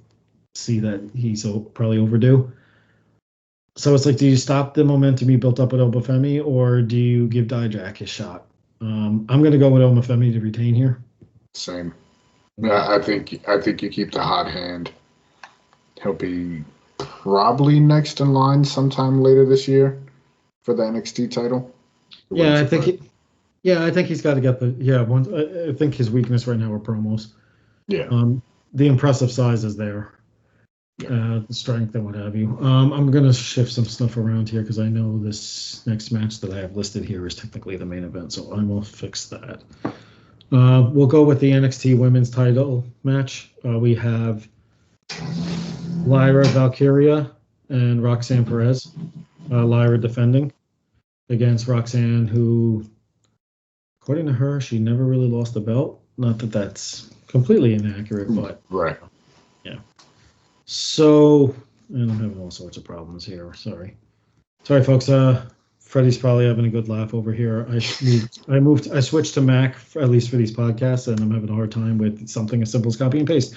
see that he's probably overdue. So it's like, do you stop the momentum you built up with Obafemi, or do you give Dijak his shot? I'm going to go with Obafemi to retain here. Same. Yeah, I think you keep the hot hand. He'll be probably next in line sometime later this year for the NXT title. Yeah, I think he's got to get the I think his weakness right now are promos. Yeah. The impressive size is there. The strength and what have you. I'm going to shift some stuff around here because I know this next match that I have listed here is technically the main event, so I will fix that. We'll go with the NXT Women's Title match. We have Lyra Valkyria and Roxanne Perez. Lyra defending against Roxanne, who, according to her, she never really lost the belt. Not that that's completely inaccurate, but right. Yeah. So, and I'm having all sorts of problems here. Sorry, folks. Freddie's probably having a good laugh over here. I switched to Mac, at least for these podcasts, and I'm having a hard time with something as simple as copy and paste.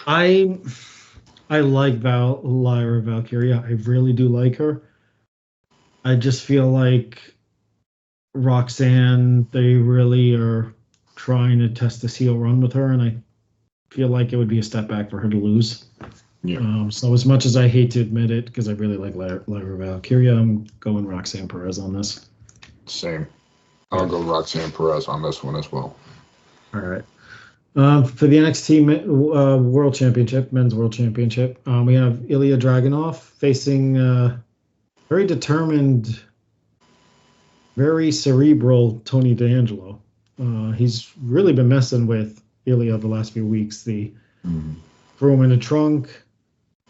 I like Lyra Valkyria. I really do like her. I just feel like Roxanne, they really are trying to test this heel run with her, and I feel like it would be a step back for her to lose. Yeah. So as much as I hate to admit it, because I really like Lyra Valkyria, I'm going Roxanne Perez on this. Same. I'll go Roxanne Perez on this one as well. All right. For the NXT World Championship, Men's World Championship, we have Ilya Dragunov facing very determined, very cerebral Tony D'Angelo. He's really been messing with Ilya the last few weeks. Threw him in a trunk,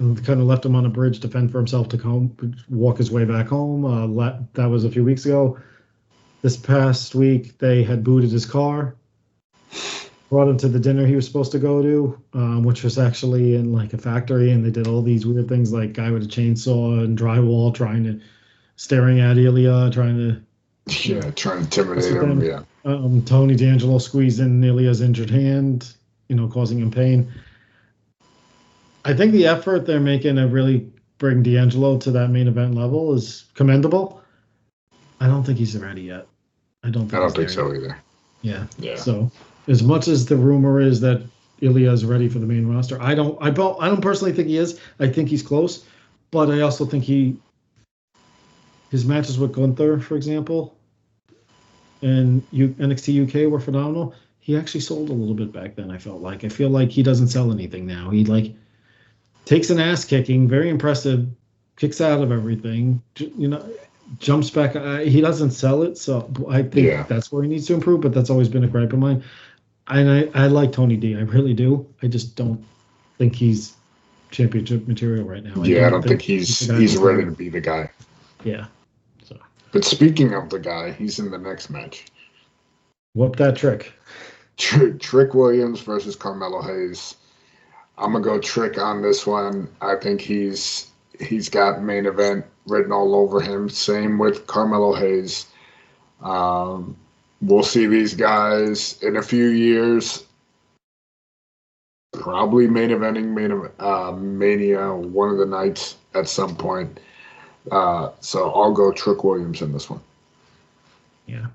and kind of left him on a bridge to fend for himself to walk his way back home. That was a few weeks ago. This past week, they had booted his car, brought him to the dinner he was supposed to go to, which was actually in like a factory, and they did all these weird things like guy with a chainsaw and drywall staring at Ilya, trying to trying to intimidate him. Yeah. Tony D'Angelo squeezed in Ilya's injured hand, causing him pain. I think the effort they're making to really bring D'Angelo to that main event level is commendable. I don't think he's ready yet. I don't think so either. Yeah. So as much as the rumor is that Ilya is ready for the main roster, I don't personally think he is. I think he's close, but I also think his matches with Gunther, for example, and NXT UK were phenomenal. He actually sold a little bit back then. I feel like he doesn't sell anything now. He takes an ass kicking, very impressive, kicks out of everything, jumps back. He doesn't sell it, so I think that's where he needs to improve, but that's always been a gripe of mine. And I like Tony D. I really do. I just don't think he's championship material right now. I don't think he's ready to be the guy. Yeah. But speaking of the guy, he's in the next match. Whoop that Trick. Trick Williams versus Carmelo Hayes. I'm going to go Trick on this one. I think he's got main event written all over him. Same with Carmelo Hayes. We'll see these guys in a few years. Probably main eventing Mania one of the nights at some point. So I'll go Trick Williams in this one. Yeah.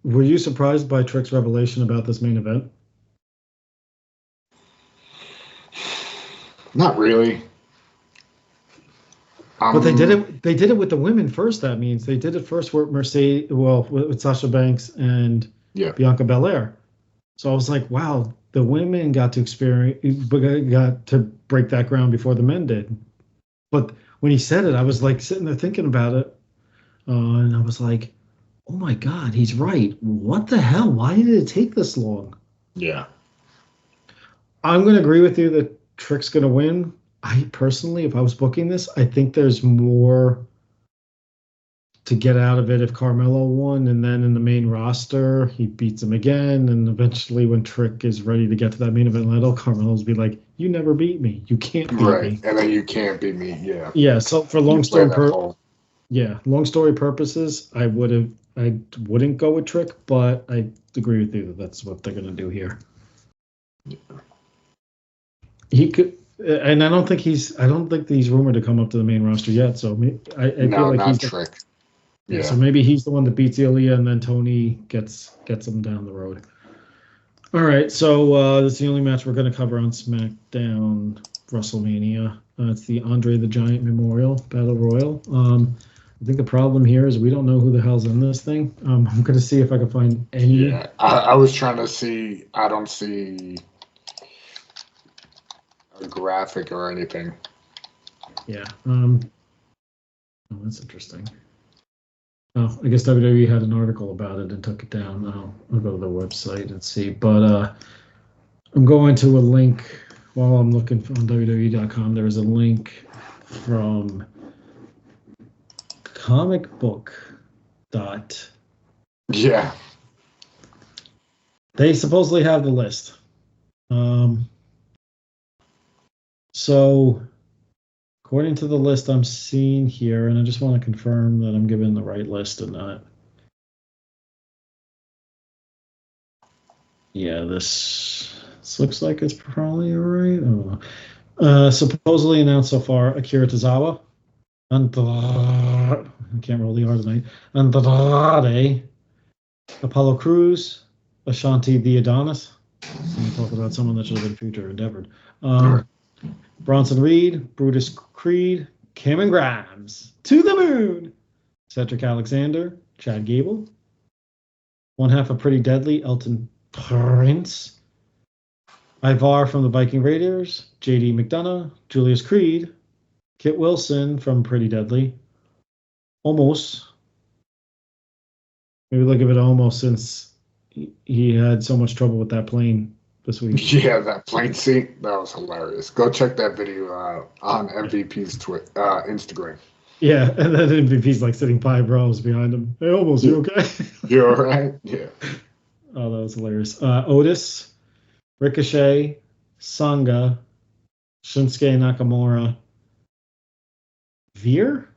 Were you surprised by Trick's revelation about this main event? Not really. But they did it. They did it with the women first. That means they did it first with with Sasha Banks and Bianca Belair. So I was like, wow, the women got to break that ground before the men did. But when he said it, I was like sitting there thinking about it, and I was like, oh my God, he's right. What the hell? Why did it take this long? Yeah. I'm going to agree with you that Trick's going to win. I personally, if I was booking this, I think there's more to get out of it if Carmelo won, and then in the main roster, he beats him again, and eventually when Trick is ready to get to that main event level, Carmelo's be like, you never beat me. You can't beat me. And then you can't beat me, yeah. Yeah, so for long story purposes, I wouldn't go with Trick, but I agree with you that that's what they're going to do here. Yeah. He could... And I don't think he's rumored to come up to the main roster yet. So I feel like he's Trick. Yeah. So maybe he's the one that beats Ilya, and then Tony gets him down the road. All right. So that's the only match we're going to cover on SmackDown Wrestlemania. It's the Andre the Giant Memorial Battle Royal. I think the problem here is we don't know who the hell's in this thing. I'm going to see if I can find any. Yeah, I was trying to see. I don't see a graphic or anything. Yeah. Oh, that's interesting. Oh, I guess WWE had an article about it and took it down. I'll go to the website and see. But I'm going to a link while I'm looking on WWE.com. There is a link from comicbook. Yeah. They supposedly have the list. So, according to the list I'm seeing here, and I just want to confirm that I'm given the right list or not. Yeah, this looks like it's probably right. I don't know. Supposedly announced so far, Akira Tozawa, I can't roll the R tonight, Andrade, Apollo Crews, Ashanti the Adonis. I'm talk about someone that should have been future endeavored. Bronson Reed, Brutus Creed, Cameron Grimes, To the Moon, Cedric Alexander, Chad Gable, one half of Pretty Deadly, Elton Prince, Ivar from the Viking Raiders, J.D. McDonough, Julius Creed, Kit Wilson from Pretty Deadly, Omos. Maybe they'll give it Omos since he had so much trouble with that plane this week. Yeah, that plane seat, that was hilarious. Go check that video out on MVP's Instagram. Yeah, and then MVP's like sitting 5 rows behind him. Hey, almost, you okay? You're all right? Yeah. Oh, that was hilarious. Otis, Ricochet, Sanga, Shinsuke Nakamura, Veer?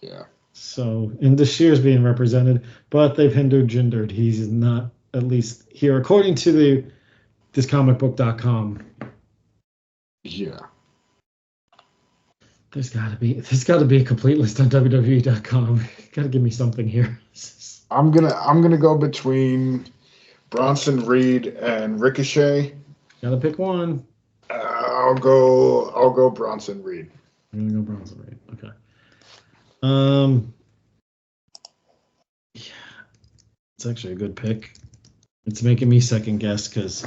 Yeah. So, and Shear's being represented, but they've hindered. He's not, at least here, according to thiscomicbook.com. Yeah. There's got to be a complete list on WWE.com. Got to give me something here. I'm gonna go between Bronson Reed and Ricochet. Got to pick one. I'll go Bronson Reed. I'm gonna go Bronson Reed. Okay. Yeah, it's actually a good pick. It's making me second guess because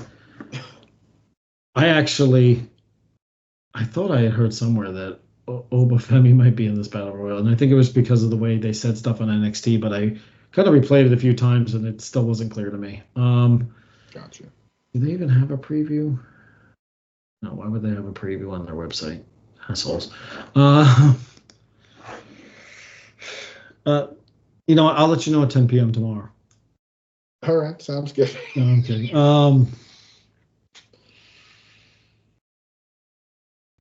I thought I had heard somewhere that Obafemi might be in this battle royal, and I think it was because of the way they said stuff on NXT. But I kind of replayed it a few times, and it still wasn't clear to me. Gotcha. Do they even have a preview? No, why would they have a preview on their website? Assholes. I'll let you know at 10 p.m. tomorrow. All right, sounds good. No, I'm kidding.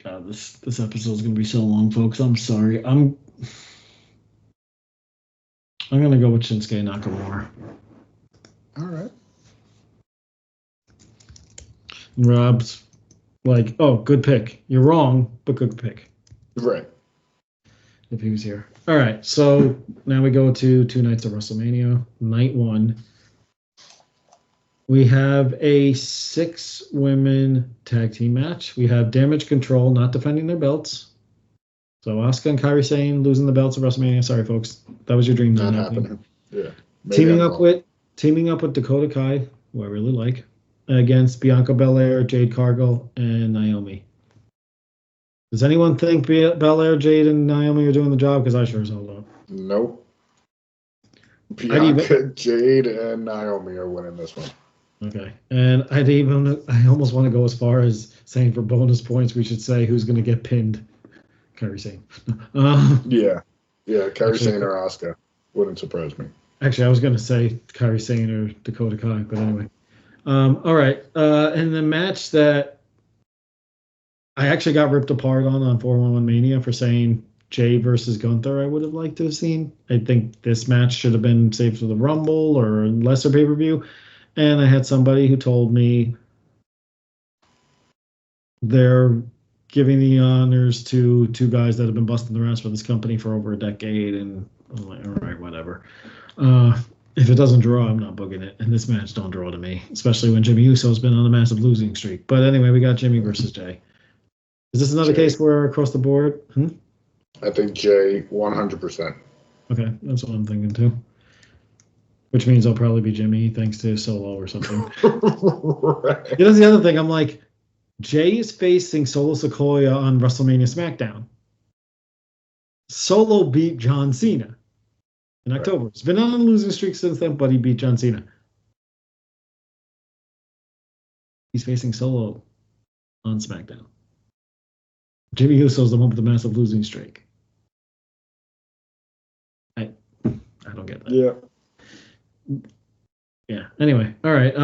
God, this episode is gonna be so long, folks. I'm sorry. I'm gonna go with Shinsuke Nakamura. All right. Rob's like, oh, good pick. You're wrong, but good pick. Right. If he was here. All right, so now we go to 2 nights of WrestleMania. Night 1. We have a 6-women tag team match. We have Damage Control not defending their belts. So Asuka and Kairi Sane losing the belts at WrestleMania. Sorry, folks. That was your dream. Not happening. Yeah. Teaming up with Dakota Kai, who I really like, against Bianca Belair, Jade Cargill, and Naomi. Does anyone think Belair, Jade, and Naomi are doing the job? Because I sure as hell don't. Nope. Bianca, Jade, and Naomi are winning this one. Okay. And I almost want to go as far as saying for bonus points, we should say who's going to get pinned. Kairi Sane. Yeah. Kairi Sane or Asuka. Wouldn't surprise me. Actually, I was going to say Kairi Sane or Dakota Kai, but anyway. All right. And the match that I actually got ripped apart on 411 Mania for saying Jay versus Gunther I would have liked to have seen. I think this match should have been saved for the Rumble or lesser pay-per-view. And I had somebody who told me they're giving the honors to 2 guys that have been busting their ass for this company for over a decade. And I'm like, all right, whatever. If it doesn't draw, I'm not booking it. And this match don't draw to me, especially when Jimmy Uso's been on a massive losing streak. But anyway, we got Jimmy versus Jay. Is this another case where across the board? I think Jay, 100%. Okay, that's what I'm thinking too. Which means I'll probably be Jimmy thanks to Solo or something. Right. That's the other thing. I'm like, Jay is facing Solo Sikoa on WrestleMania SmackDown. Solo beat John Cena in October. He's been on a losing streak since then, but he beat John Cena. He's facing Solo on SmackDown. Jimmy Uso's the one with the massive losing streak. I don't get that. Yeah. Yeah. Anyway, all right.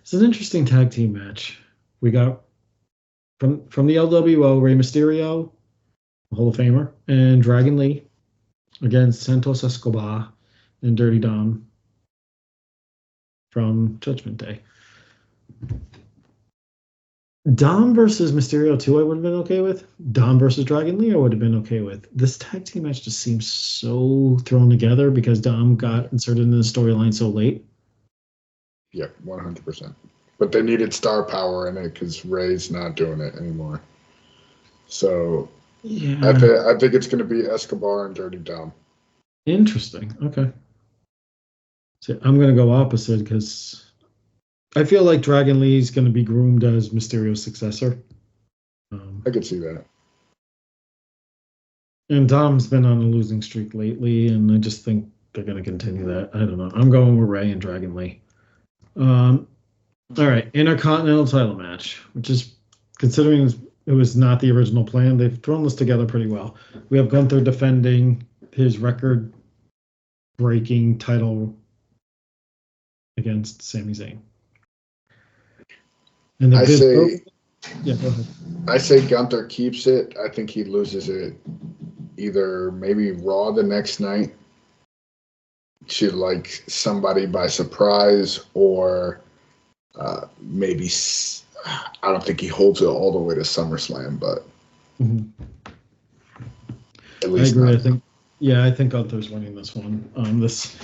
It's an interesting tag team match. We got from the LWO, Rey Mysterio, Hall of Famer, and Dragon Lee against Santos Escobar and Dirty Dom from Judgment Day. Dom versus Mysterio 2 I would have been okay with. Dom versus Dragon Lee I would have been okay with. This tag team match just seems so thrown together because Dom got inserted in the storyline so late. Yeah, 100%. But they needed star power in it because Ray's not doing it anymore. So yeah, I think it's going to be Escobar and Dirty Dom. Interesting. Okay. So I'm going to go opposite because I feel like Dragon Lee is going to be groomed as Mysterio's successor. I could see that. And Dom's been on a losing streak lately, and I just think they're going to continue that. I don't know. I'm going with Ray and Dragon Lee. All right, Intercontinental title match, which is, considering it was not the original plan, they've thrown this together pretty well. We have Gunther defending his record-breaking title against Sami Zayn. And I say, yeah, go ahead. I say Gunther keeps it. I think he loses it either maybe Raw the next night to like somebody by surprise, or maybe I don't think he holds it all the way to SummerSlam, but at least I agree. not. I think Gunther's winning this one. This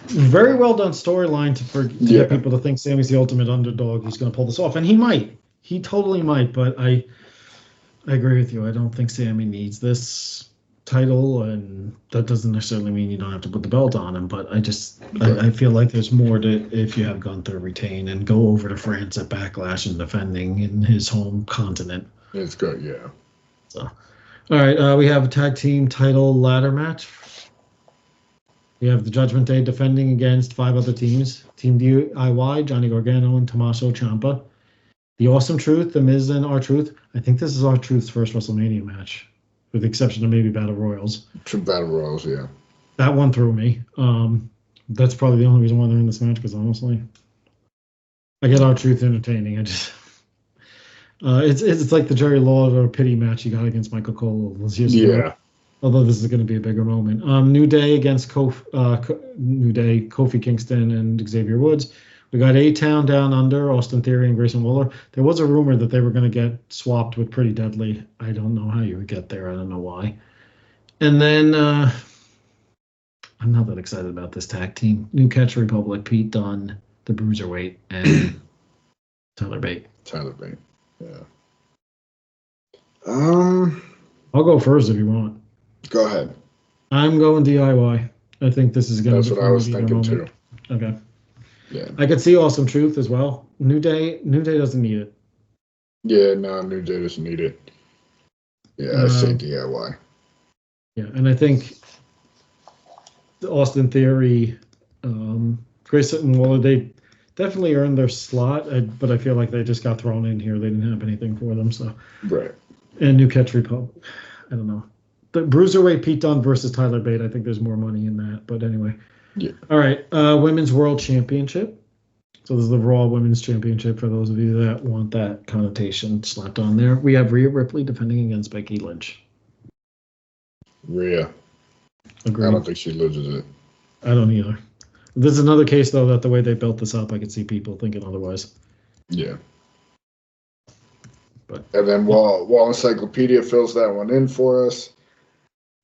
very well done storyline to get people to think Sammy's the ultimate underdog. He's going to pull this off, and he might. He totally might. But I agree with you. I don't think Sammy needs this title, and that doesn't necessarily mean you don't have to put the belt on him. But I feel like there's more to if you have Gunther retain and go over to France at Backlash and defending in his home continent. It's good, yeah. So. All right, we have a tag team title ladder match. We have the Judgment Day defending against 5 other teams. Team DIY, Johnny Gargano and Tommaso Ciampa. The Awesome Truth, The Miz and R-Truth. I think this is R-Truth's first WrestleMania match, with the exception of maybe Battle Royals. True Battle Royals, yeah. That one threw me. That's probably the only reason why they're in this match, because honestly, I get R-Truth entertaining. It's like the Jerry Lawler pity match he got against Michael Cole years ago. Although this is going to be a bigger moment. New Day against Kofi Kingston and Xavier Woods. We got A-Town Down Under, Austin Theory and Grayson Waller. There was a rumor that they were going to get swapped with Pretty Deadly. I don't know how you would get there. I don't know why. And then I'm not that excited about this tag team. New Catch Republic, Pete Dunne, the Bruiserweight, and Tyler Bate. Yeah. I'll go first if you want. Go ahead. I'm going DIY. I think this is going to be. That's what I was thinking too. Okay. Yeah. I could see Awesome Truth as well. New Day doesn't need it. Yeah, no, New Day doesn't need it. Yeah, I say DIY. Yeah, and I think the Austin Theory, Grayson Waller, they definitely earned their slot, but I feel like they just got thrown in here. They didn't have anything for them, so. Right. And New Catch Republic, I don't know. The Bruiserweight Pete Dunne versus Tyler Bate, I think there's more money in that. But anyway. Yeah. All right. Women's World Championship. So this is the Raw Women's Championship for those of you that want that connotation slapped on there. We have Rhea Ripley defending against Becky Lynch. Rhea. Agreed. I don't think she loses it. I don't either. This is another case, though, that the way they built this up, I could see people thinking otherwise. Yeah. But and then while Encyclopedia fills that one in for us,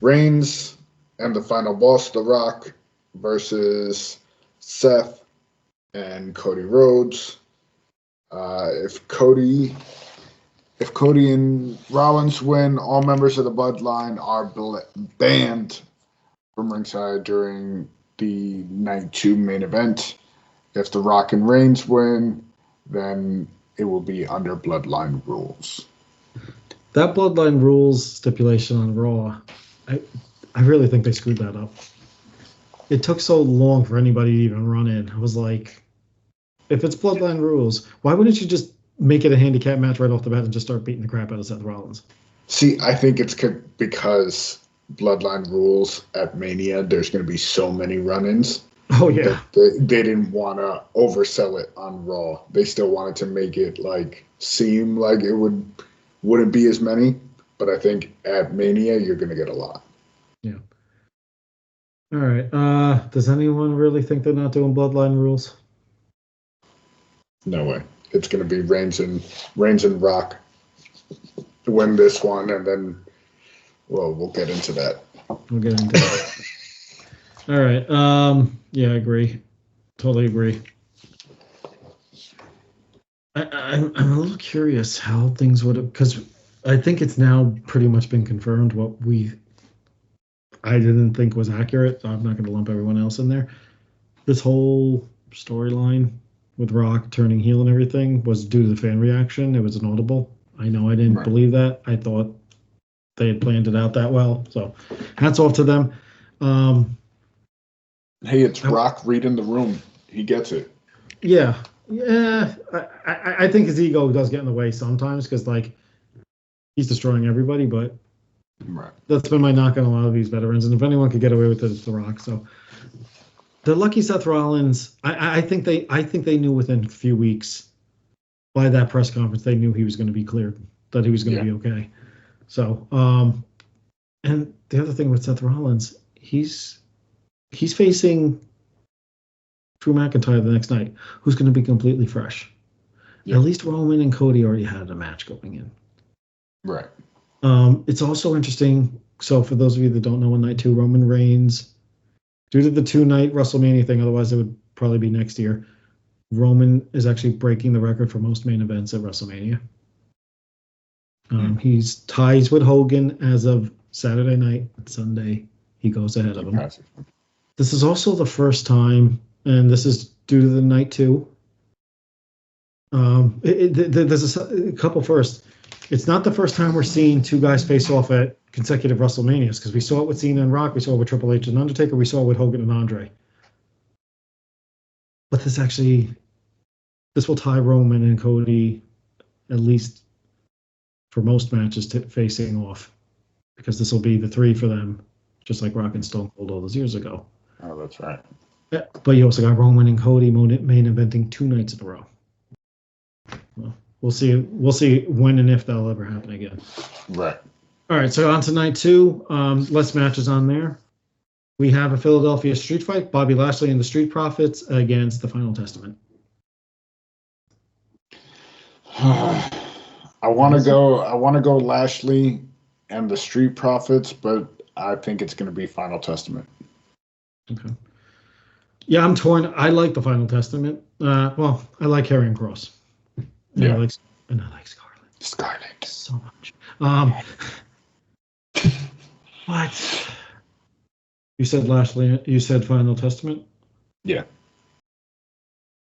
Reigns and the final boss, The Rock, versus Seth and Cody Rhodes. If Cody and Rollins win, all members of the Bloodline are banned from ringside during the Night 2 main event. If The Rock and Reigns win, then it will be under Bloodline rules. That Bloodline rules stipulation on Raw, I really think they screwed that up. It took so long for anybody to even run in. I was like, if it's Bloodline rules, why wouldn't you just make it a handicap match right off the bat and just start beating the crap out of Seth Rollins? See, I think it's because Bloodline rules at Mania, there's going to be so many run-ins. Oh, yeah. They didn't want to oversell it on Raw. They still wanted to make it seem like it wouldn't be as many. But I think at Mania, you're going to get a lot. Yeah. All right. Does anyone really think they're not doing Bloodline rules? No way. It's going to be Reigns and Rock to win this one, and then, we'll get into that. We'll get into that. All right. Yeah, I agree. Totally agree. I'm a little curious how things would have, because I think it's now pretty much been confirmed what I didn't think was accurate. So I'm not going to lump everyone else in there. This whole storyline with Rock turning heel and everything was due to the fan reaction. It was inaudible. I know I didn't believe that. I thought they had planned it out that well. So hats off to them. Hey, it's Rock reading the room. He gets it. Yeah. Yeah, I think his ego does get in the way sometimes because like he's destroying everybody, but Right. that's been my knock on a lot of these veterans. And if anyone could get away with it, it's The Rock. So the lucky Seth Rollins, I think they knew within a few weeks by that press conference they knew he was going to be cleared, that he was going to be okay. So and the other thing with Seth Rollins, he's facing Drew McIntyre the next night, who's going to be completely fresh. At least Roman and Cody already had a match going in. Right. It's also interesting. So for those of you that don't know, on night 2, Roman Reigns, due to the 2-night WrestleMania thing, otherwise it would probably be next year, Roman is actually breaking the record for most main events at WrestleMania. He's ties with Hogan as of Saturday night. Sunday, he goes ahead of him. This is also the first time, and this is due to the night 2. There's a couple first. It's not the first time we're seeing 2 guys face off at consecutive WrestleManias, because we saw it with Cena and Rock, we saw it with Triple H and Undertaker, we saw it with Hogan and Andre. But this will tie Roman and Cody at least for most matches facing off, because this will be the 3 for them, just like Rock and Stone Cold all those years ago. Oh, that's right. Yeah, but you also got Roman and Cody main eventing 2 nights in a row. Well, we'll see when and if that'll ever happen again. Right. All right, so on to night 2. Less matches on there. We have a Philadelphia street fight, Bobby Lashley and the Street Profits against the Final Testament. I want to go Lashley and the Street Profits, but I think it's going to be Final Testament. Okay. Yeah, I'm torn. I like the Final Testament. Well, I like Karrion Kross. And I like Scarlett. Scarlett so much. What? You said Lashley. You said Final Testament. Yeah.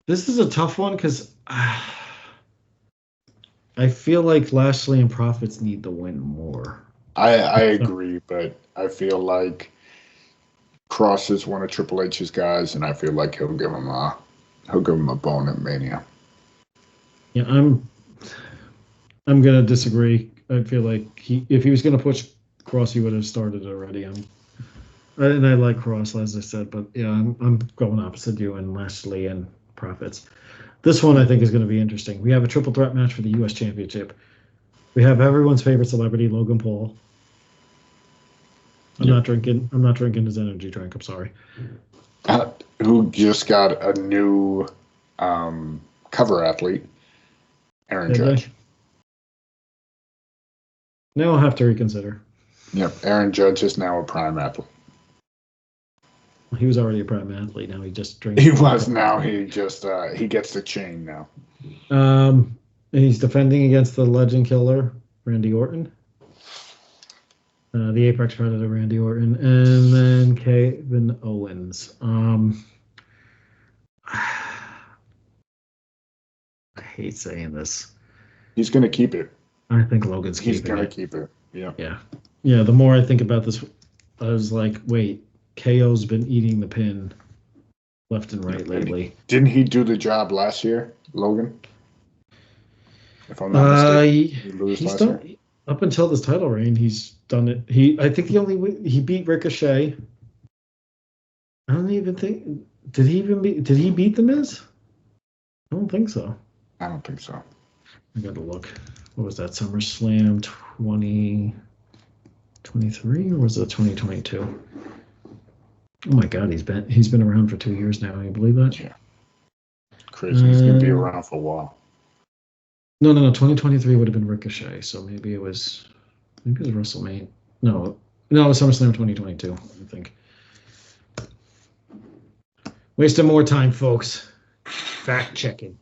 This is a tough one because I feel like Lashley and Profits need to win more. I agree, but I feel like Cross is one of Triple H's guys, and I feel like he'll give him a bone at Mania. Yeah, I'm gonna disagree. I feel like if he was gonna push Cross, he would have started already. And I like Cross, as I said, but yeah, I'm going opposite you and Lashley and Profits. This one I think is going to be interesting. We have a triple threat match for the U.S. Championship. We have everyone's favorite celebrity, Logan Paul. I'm not drinking his energy drink. I'm sorry. Who just got a new cover athlete, Aaron Judge. Now I'll have to reconsider. Yep, Aaron Judge is now a prime athlete. He was already a prime athlete. Now he just drinks. He was. Now he just he gets the chain now. And he's defending against the Legend Killer, Randy Orton. The Apex Predator, Randy Orton, and then Kevin Owens. I hate saying this. He's going to keep it. I think Logan's keeping it. He's going to keep it. Yeah. Yeah. The more I think about this, I was like, wait, KO's been eating the pin left and right lately. Didn't he do the job last year, Logan? If I'm not mistaken, he's done up until this title reign. He's done it. I think he beat Ricochet. I don't even think did he beat The Miz? I don't think so. I don't think so. I gotta look. What was that? SummerSlam 2023 or was it 2022? Oh my God, he's been around for 2 years now. Can you believe that? Yeah. Crazy. He's gonna be around for a while. No. 2023 would have been Ricochet, so maybe it was WrestleMania. No, it was SummerSlam 2022. I think. Wasting more time, folks. Fact checking.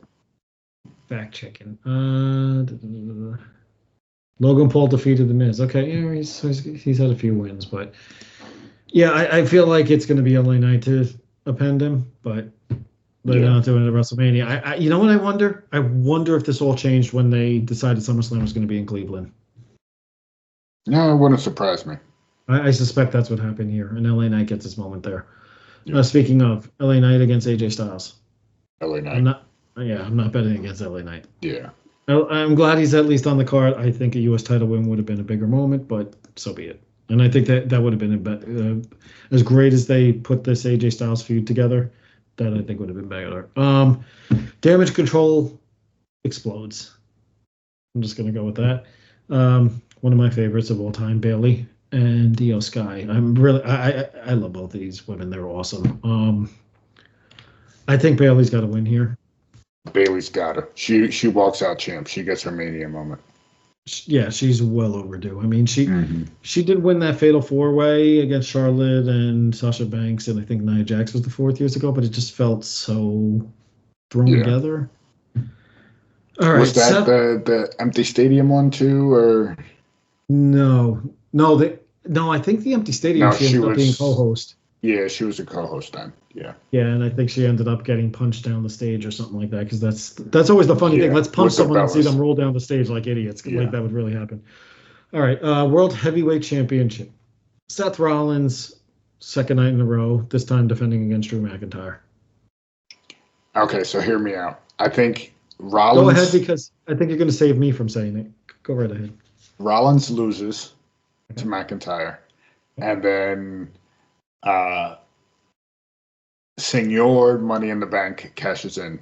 Logan Paul defeated The Miz. Okay, yeah, he's had a few wins, but yeah, I feel like it's going to be LA Knight to append him, but they're not doing it at WrestleMania. You know what I wonder? I wonder if this all changed when they decided SummerSlam was going to be in Cleveland. No, it wouldn't surprise me. I suspect that's what happened here, and LA Knight gets his moment there. Speaking of LA Knight against AJ Styles. LA Knight. Yeah, I'm not betting against LA Knight. Yeah. I'm glad he's at least on the card. I think a U.S. title win would have been a bigger moment, but so be it. And I think that would have been as great as they put this AJ Styles feud together. That I think would have been better. Damage control explodes. I'm just gonna go with that. One of my favorites of all time, Bailey and Io Sky. I love both of these women. They're awesome. I think Bailey's got to win here. Bailey's got her. She walks out champ. She gets her Mania moment. Yeah, she's well overdue. I mean, she did win that Fatal 4-Way against Charlotte and Sasha Banks, and I think Nia Jax was the 4th years ago, but it just felt so thrown together. All right, was that the empty stadium one too, or no? I think the empty stadium. She ended up being co-host. Yeah, she was a co-host then. Yeah. Yeah, and I think she ended up getting punched down the stage or something like that, because that's always the funny thing. Let's punch someone and see them roll down the stage like idiots. Like that would really happen. All right, World Heavyweight Championship. Seth Rollins, second night in a row, this time defending against Drew McIntyre. Okay, so hear me out. I think Rollins... Go ahead, because I think you're going to save me from saying it. Go right ahead. Rollins loses to McIntyre, and then Senor Money in the Bank cashes in.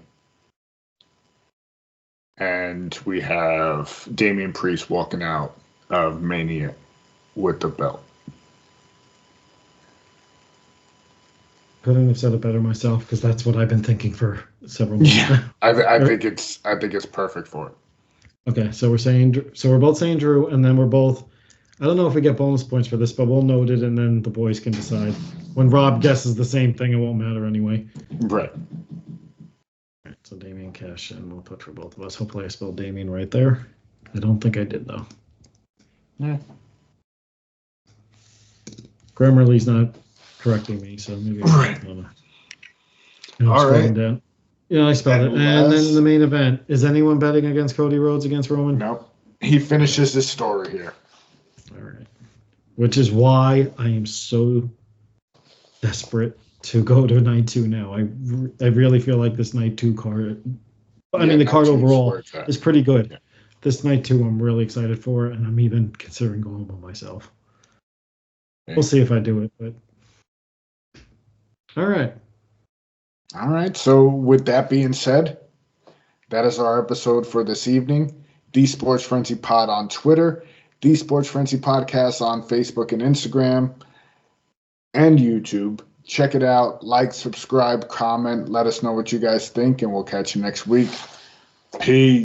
And we have Damian Priest walking out of Mania with the belt. Couldn't have said it better myself, because that's what I've been thinking for several months. Yeah, I think it's perfect for it. Okay, so we're both saying Drew, and then we're both. I don't know if we get bonus points for this, but we'll note it, and then the boys can decide. When Rob guesses the same thing, it won't matter anyway. Right. All right, so Damian cash in. We'll put for both of us. Hopefully I spelled Damian right there. I don't think I did, though. Yeah. Grammarly's not correcting me, so maybe right. All right. Down. Yeah, I spelled it. And then the main event. Is anyone betting against Cody Rhodes against Roman? Nope. He finishes this story here. All right. Which is why I am so desperate to go to night 2 now. I really feel like this night 2 card. I mean, the card overall is pretty good. Yeah. This night 2, I'm really excited for, and I'm even considering going by myself. Okay. We'll see if I do it, but all right. All right. So with that being said, that is our episode for this evening. The Sports Frenzy Pod on Twitter, The Sports Frenzy Podcast on Facebook and Instagram and YouTube. Check it out. Like, subscribe, comment. Let us know what you guys think, and we'll catch you next week. Peace.